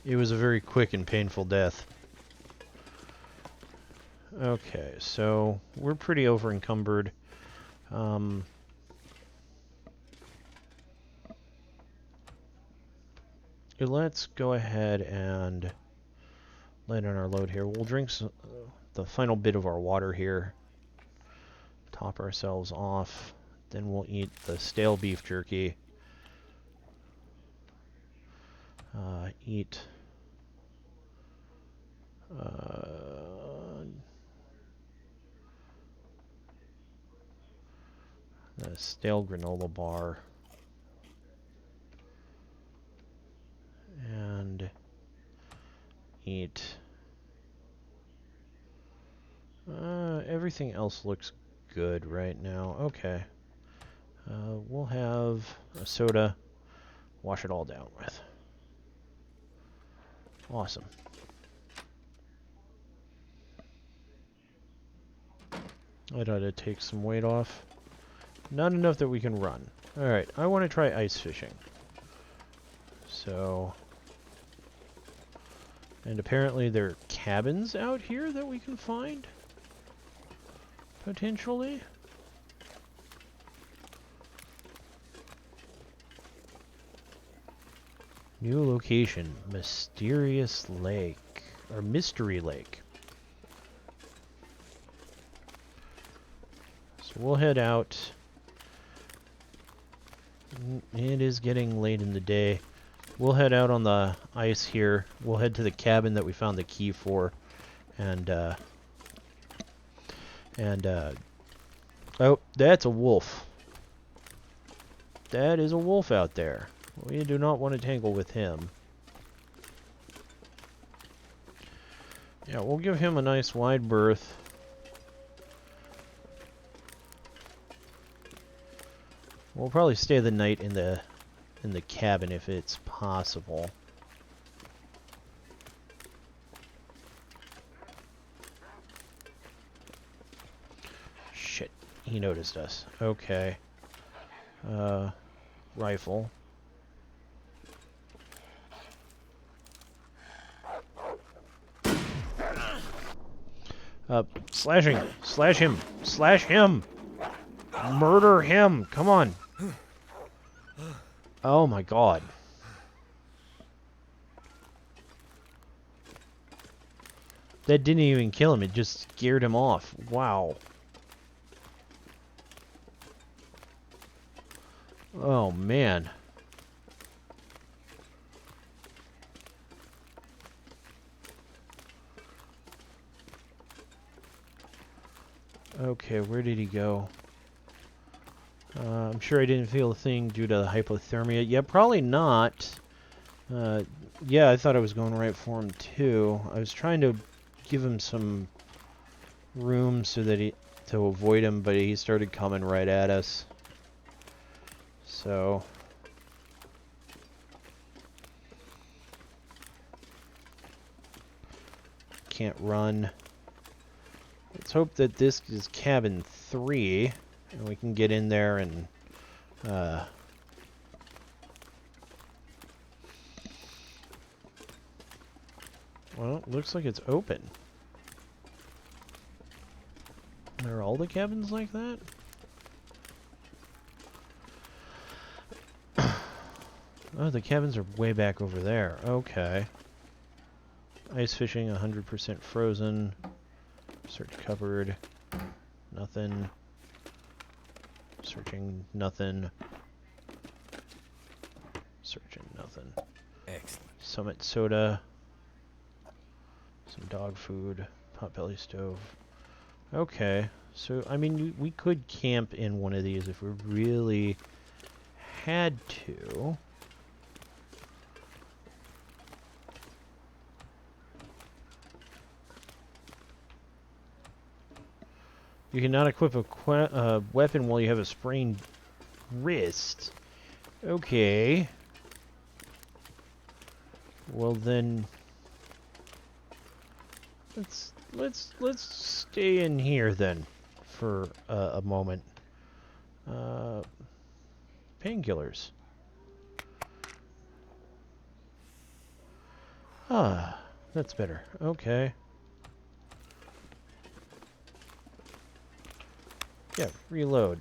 It was a very quick and painful death. Okay, so we're pretty over encumbered. Let's go ahead and land on our load here. We'll drink the final bit of our water here. Top ourselves off. Then we'll eat the stale beef jerky. Eat the stale granola bar. And eat. Everything else looks good right now. Okay. We'll have a soda. Wash it all down with. Awesome. I ought to take some weight off. Not enough that we can run. Alright, I want to try ice fishing. So... And apparently there are cabins out here that we can find? Potentially? New location, Mysterious Lake, or Mystery Lake. So we'll head out. It is getting late in the day. We'll head out on the ice here. We'll head to the cabin that we found the key for. Oh, that's a wolf. That is a wolf out there. We do not want to tangle with him. Yeah, we'll give him a nice wide berth. We'll probably stay the night in the cabin if it's possible. Shit, he noticed us. Okay. Rifle. Slashing. Slash him. Slash him. Murder him. Come on. Oh my god. That didn't even kill him. It just scared him off. Wow. Oh man. Okay, where did he go? I'm sure I didn't feel a thing due to the hypothermia. Yeah, probably not. Yeah, I thought I was going right for him too. I was trying to give him some room so that to avoid him, but he started coming right at us. So can't run. Let's hope that this is cabin 3 and we can get in there and Well, it looks like it's open. Are all the cabins like that? Oh, the cabins are way back over there. Okay. Ice fishing, 100% frozen. Search cupboard. Nothing. Searching, nothing. Searching, nothing. Excellent. Summit soda. Some dog food. Potbelly stove. Okay. So, I mean, we could camp in one of these if we really had to. You cannot equip a weapon while you have a sprained wrist. Okay. Well then, let's stay in here then for a moment. Painkillers. Ah, that's better. Okay. Yeah, reload.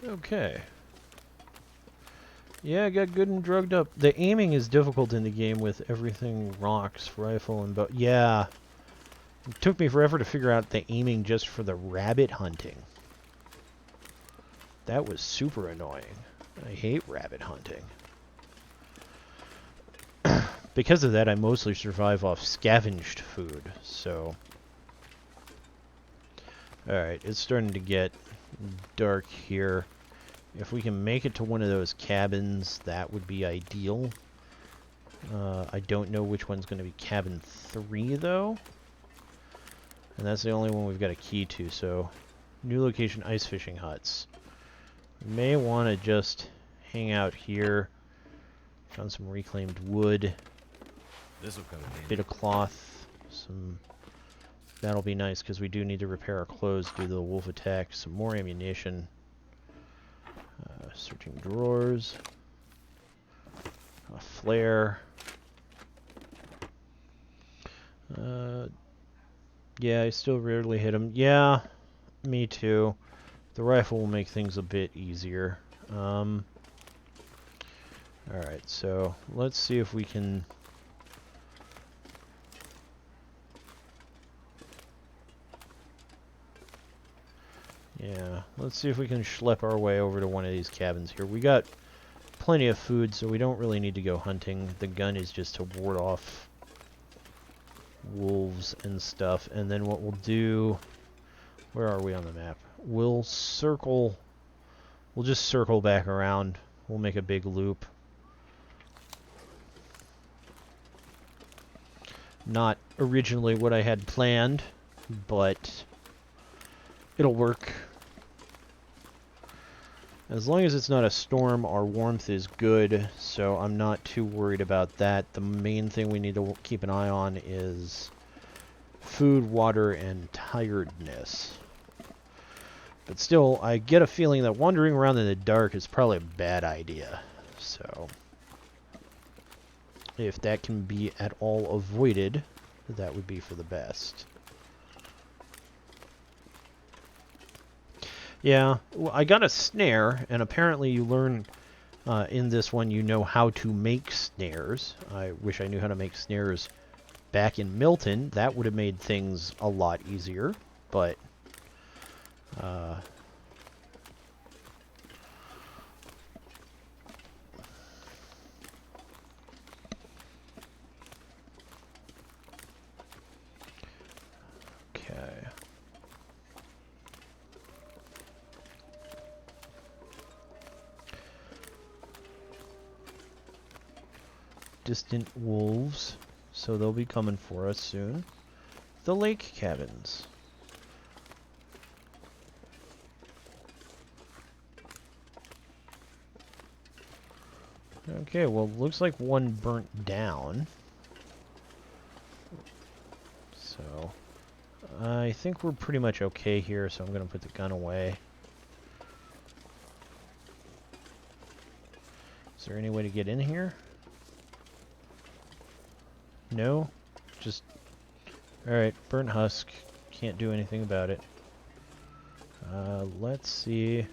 Okay. Yeah, I got good and drugged up. The aiming is difficult in the game with everything rocks, rifle, and bow. Yeah. It took me forever to figure out the aiming just for the rabbit hunting. That was super annoying. I hate rabbit hunting. Because of that, I mostly survive off scavenged food, so... Alright, it's starting to get dark here. If we can make it to one of those cabins, that would be ideal. I don't know which one's going to be cabin 3, though. And that's the only one we've got a key to, so... New location, ice fishing huts. May want to just hang out here. Found some reclaimed wood. This'll come in. Bit of cloth. Some... That'll be nice, because we do need to repair our clothes due to the wolf attack. Some more ammunition. Searching drawers. A flare. Yeah, I still rarely hit him. Yeah, me too. The rifle will make things a bit easier. Alright, so let's see if we can... Yeah, let's see if we can schlep our way over to one of these cabins here. We got plenty of food, so we don't really need to go hunting. The gun is just to ward off wolves and stuff. And then what we'll do... Where are we on the map? We'll circle... We'll just circle back around. We'll make a big loop. Not originally what I had planned, but it'll work. As long as it's not a storm, our warmth is good, so I'm not too worried about that. The main thing we need to keep an eye on is food, water, and tiredness. But still, I get a feeling that wandering around in the dark is probably a bad idea. So, if that can be at all avoided, that would be for the best. Yeah, well, I got a snare, and apparently you learn in this one you know how to make snares. I wish I knew how to make snares back in Milton. That would have made things a lot easier, but... Okay. Distant wolves, so they'll be coming for us soon. The lake cabins. Okay, well, looks like one burnt down. So, I think we're pretty much okay here, so I'm going to put the gun away. Is there any way to get in here? No? Just... Alright, burnt husk. Can't do anything about it. Let's see.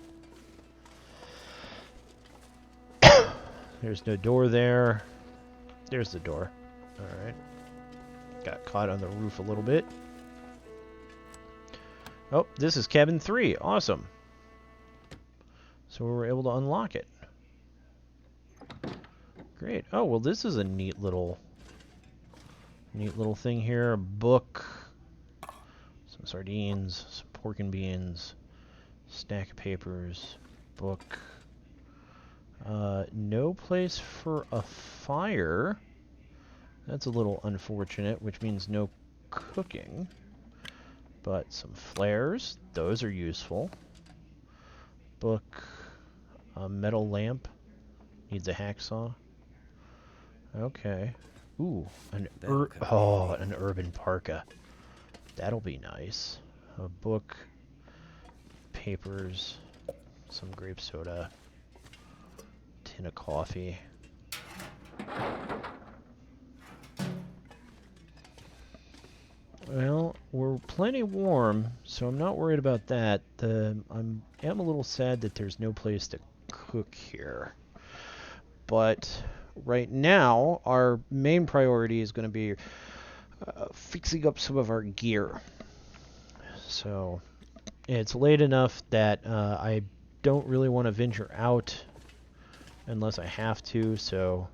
There's no door there. There's the door. Alright. Got caught on the roof a little bit. Oh, this is cabin 3. Awesome. So we were able to unlock it. Great. Oh, well, this is a neat little thing here. A book. Some sardines. Some pork and beans. Stack of papers. Book. No place for a fire. That's a little unfortunate, which means no cooking. But some flares. Those are useful. Book. A metal lamp. Needs a hacksaw. Okay. Ooh, an urban parka. That'll be nice. A book, papers, some grape soda, tin of coffee. Well, we're plenty warm, so I'm not worried about that. I am a little sad that there's no place to cook here. But right now, our main priority is going to be fixing up some of our gear. So it's late enough that I don't really want to venture out unless I have to, so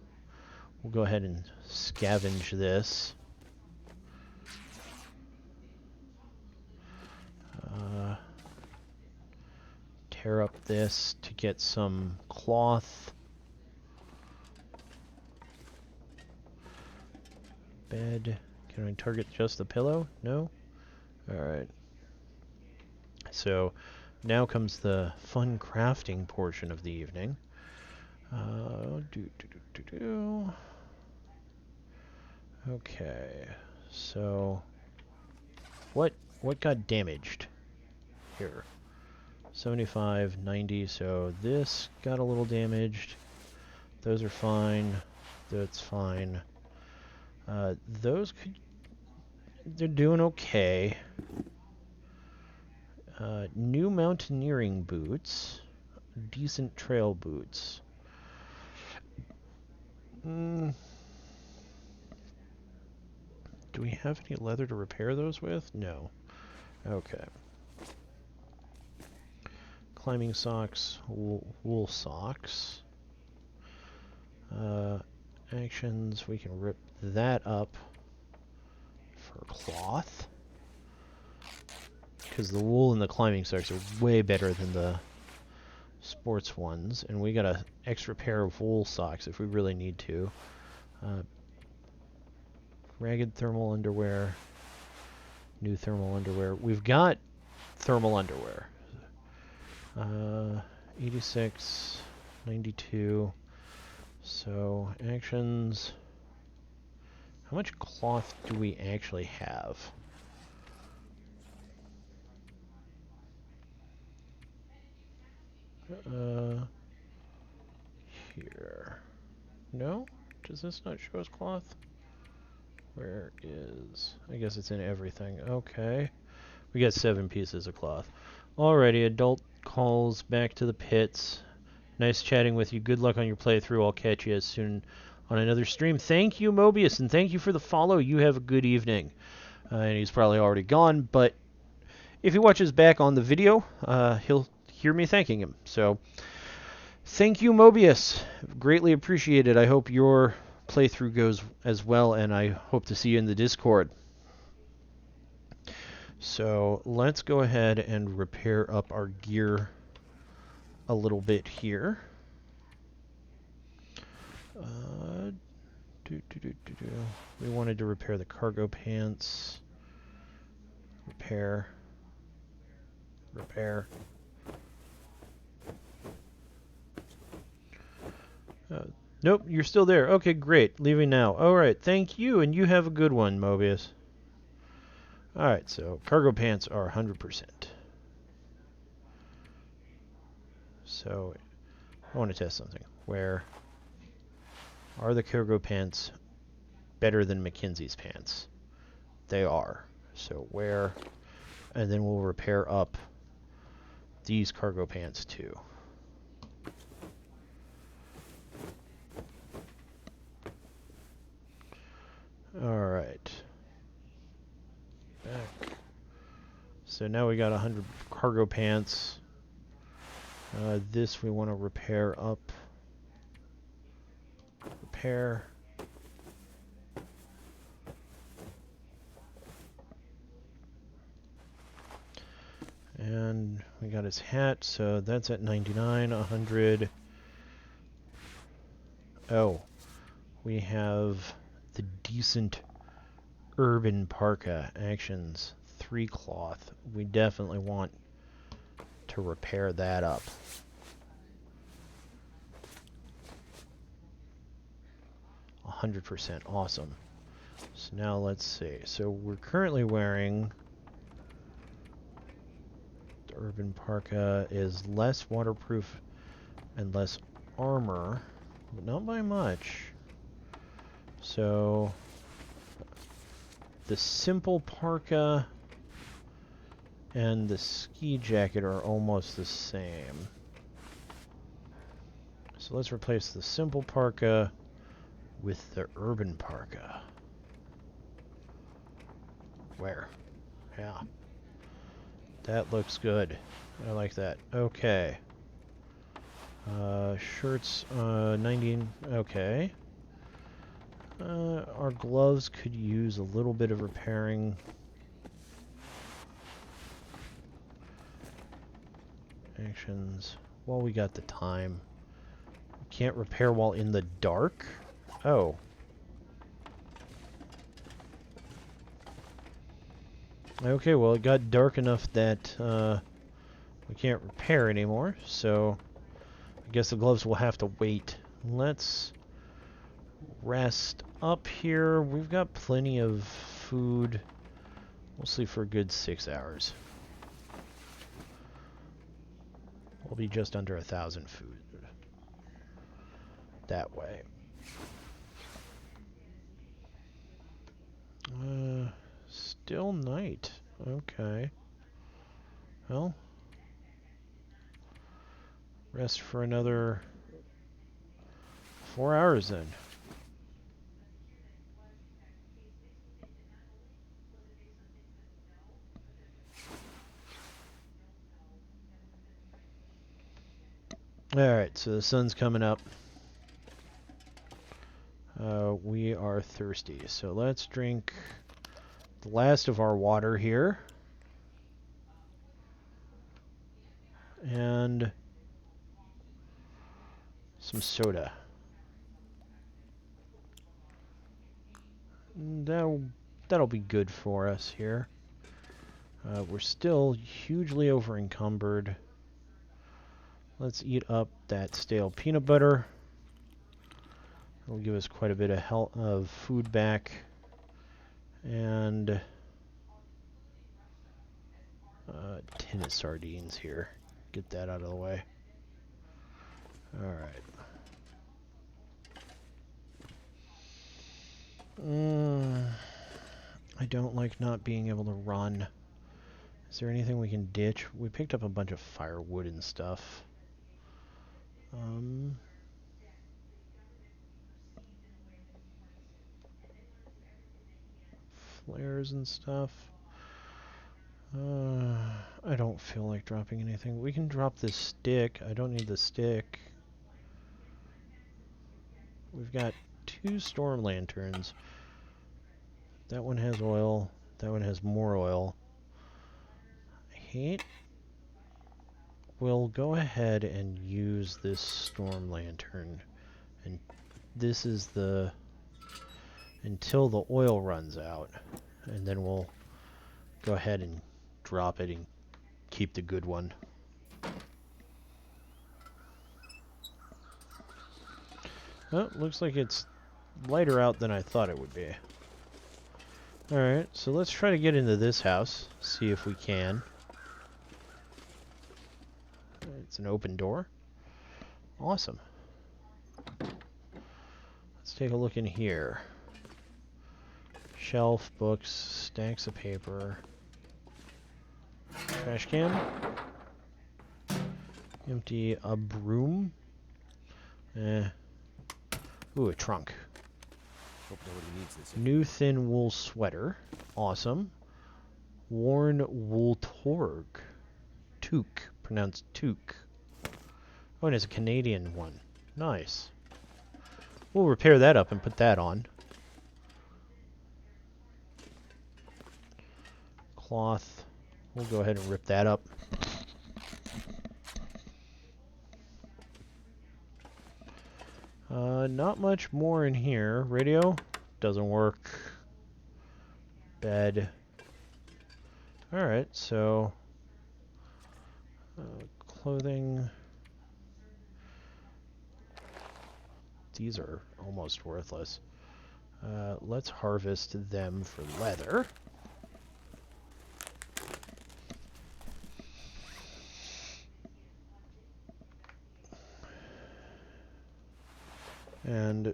we'll go ahead and scavenge this. Tear up this to get some cloth. Bed. Can I target just the pillow? No? Alright. So, now comes the fun crafting portion of the evening. Okay. So, what got damaged here? 75, 90, so this got a little damaged. Those are fine. That's fine. Those they're doing okay. New mountaineering boots. Decent trail boots. Do we have any leather to repair those with? No. Okay. Climbing socks, wool socks. Actions, we can rip that up for cloth. Because the wool and the climbing socks are way better than the sports ones. And we got an extra pair of wool socks if we really need to. Ragged thermal underwear. New thermal underwear. We've got thermal underwear. 86, 92. So, actions. How much cloth do we actually have? Here. No? Does this not show us cloth? Where is... I guess it's in everything. Okay. We got 7 pieces of cloth. Alrighty, adult calls back to the pits. Nice chatting with you. Good luck on your playthrough. I'll catch you as soon on another stream. Thank you, Mobius, and thank you for the follow. You have a good evening. And he's probably already gone, but if he watches back on the video, he'll hear me thanking him. So, thank you, Mobius. Greatly appreciated. I hope your playthrough goes as well, and I hope to see you in the Discord. So let's go ahead and repair up our gear a little bit here. We wanted to repair the cargo pants. Repair. Nope, you're still there. Okay, great. Leaving now. Alright, thank you, and you have a good one, Mobius. Alright, so cargo pants are 100%. So, I want to test something. Where are the cargo pants better than Mackenzie's pants? They are. So where, and then we'll repair up these cargo pants too. Alright. Back. So now we got 100 cargo pants. This we want to repair up. Repair. And we got his hat, so that's at 99, 100. Oh, we have the decent urban parka actions 3 cloth. We definitely want to repair that up. %, awesome. So now let's see. So we're currently wearing the urban parka is less waterproof and less armor, but not by much. So the simple parka and the ski jacket are almost the same. So let's replace the simple parka with the urban parka. Where? Yeah. That looks good. I like that. Okay. Shirts, 19. Okay. Our gloves could use a little bit of repairing. Actions. Well, we got the time. Can't repair while in the dark? Oh. Okay, well, it got dark enough that we can't repair anymore, so I guess the gloves will have to wait. Let's rest up here. We've got plenty of food. We'll sleep for a good 6 hours. We'll be just under 1,000 food that way. Still night. Okay. Well, rest for another 4 hours then. Alright, so the sun's coming up. We are thirsty, so let's drink the last of our water here. And some soda. That'll be good for us here. We're still hugely over encumbered. Let's eat up that stale peanut butter. It'll give us quite a bit of food back. And tin of sardines here. Get that out of the way. Alright. I don't like not being able to run. Is there anything we can ditch? We picked up a bunch of firewood and stuff. Flares and stuff. I don't feel like dropping anything. We can drop this stick. I don't need the stick. We've got 2 storm lanterns. That one has oil. That one has more oil. We'll go ahead and use this storm lantern. And this is until the oil runs out. And then we'll go ahead and drop it and keep the good one. Oh, looks like it's lighter out than I thought it would be. Alright, so let's try to get into this house. See if we can. It's an open door. Awesome. Let's take a look in here. Shelf, books, stacks of paper. Trash can. Empty. A broom. Ooh, a trunk. Hope nobody needs this. New thin wool sweater. Awesome. Worn wool toque. Pronounced toque. Oh, and it's a Canadian one. Nice. We'll repair that up and put that on. Cloth. We'll go ahead and rip that up. Not much more in here. Radio doesn't work. Bed. Alright, so clothing. These are almost worthless. Let's harvest them for leather. And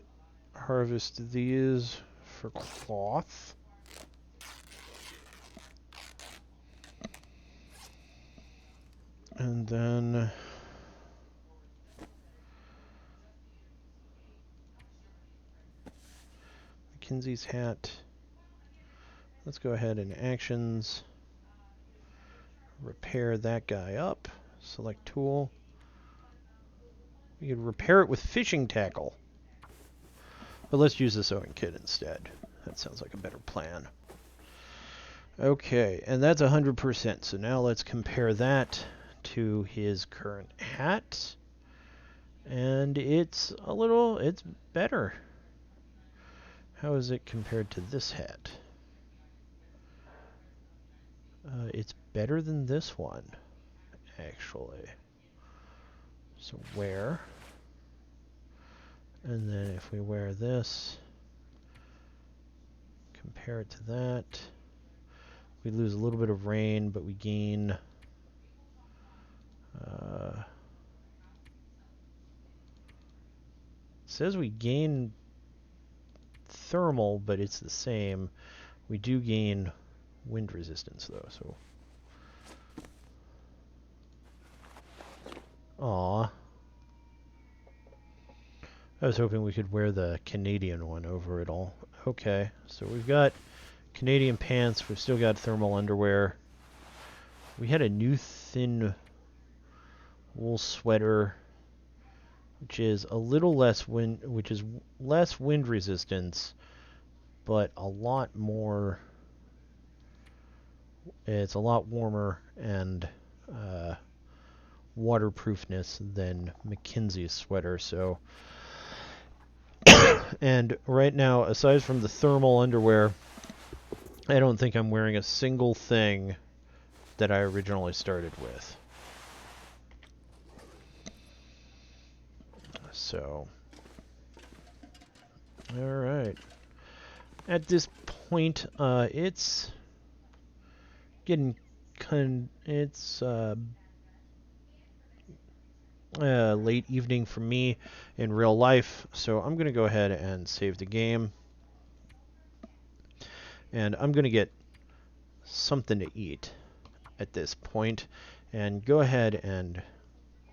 harvest these for cloth. And then Kinsey's hat. Let's go ahead and actions. Repair that guy up. Select tool. We could repair it with fishing tackle. But let's use the sewing kit instead. That sounds like a better plan. Okay, and that's 100%. So now let's compare that to his current hat. And it's better. How is it compared to this hat? It's better than this one, actually. So wear. And then if we wear this, compare it to that, we lose a little bit of rain, but we gain it says we gain thermal, but it's the same. We do gain wind resistance though, so aw. I was hoping we could wear the Canadian one over it all. Okay, so we've got Canadian pants, we've still got thermal underwear. We had a new thin wool sweater, which is a little less less wind resistance, but a lot more. It's a lot warmer and waterproofness than McKinsey's sweater. So, and right now, aside from the thermal underwear, I don't think I'm wearing a single thing that I originally started with. So, all right. At this point, it's getting it's late evening for me in real life, so I'm gonna go ahead and save the game, and I'm gonna get something to eat at this point, and go ahead and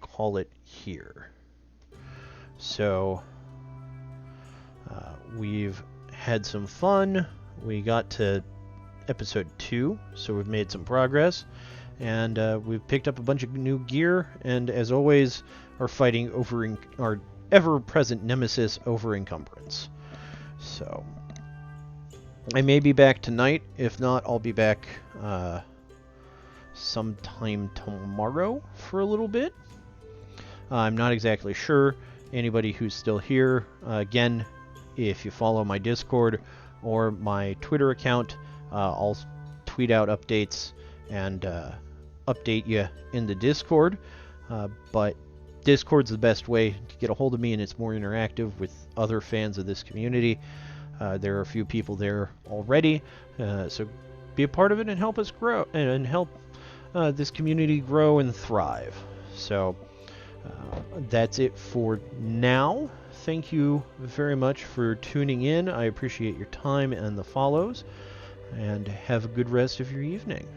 call it here. So we've had some fun. We got to episode 2, so we've made some progress, and we've picked up a bunch of new gear, and as always are fighting over our ever-present nemesis, over encumbrance. So I may be back tonight. If not, I'll be back sometime tomorrow for a little bit. I'm not exactly sure. Anybody who's still here, again, if you follow my Discord or my Twitter account, I'll tweet out updates and update you in the Discord. But Discord's the best way to get a hold of me, and it's more interactive with other fans of this community. There are a few people there already, so be a part of it and help us grow and help this community grow and thrive. So that's it for now. Thank you very much for tuning in. I appreciate your time and the follows, and have a good rest of your evening.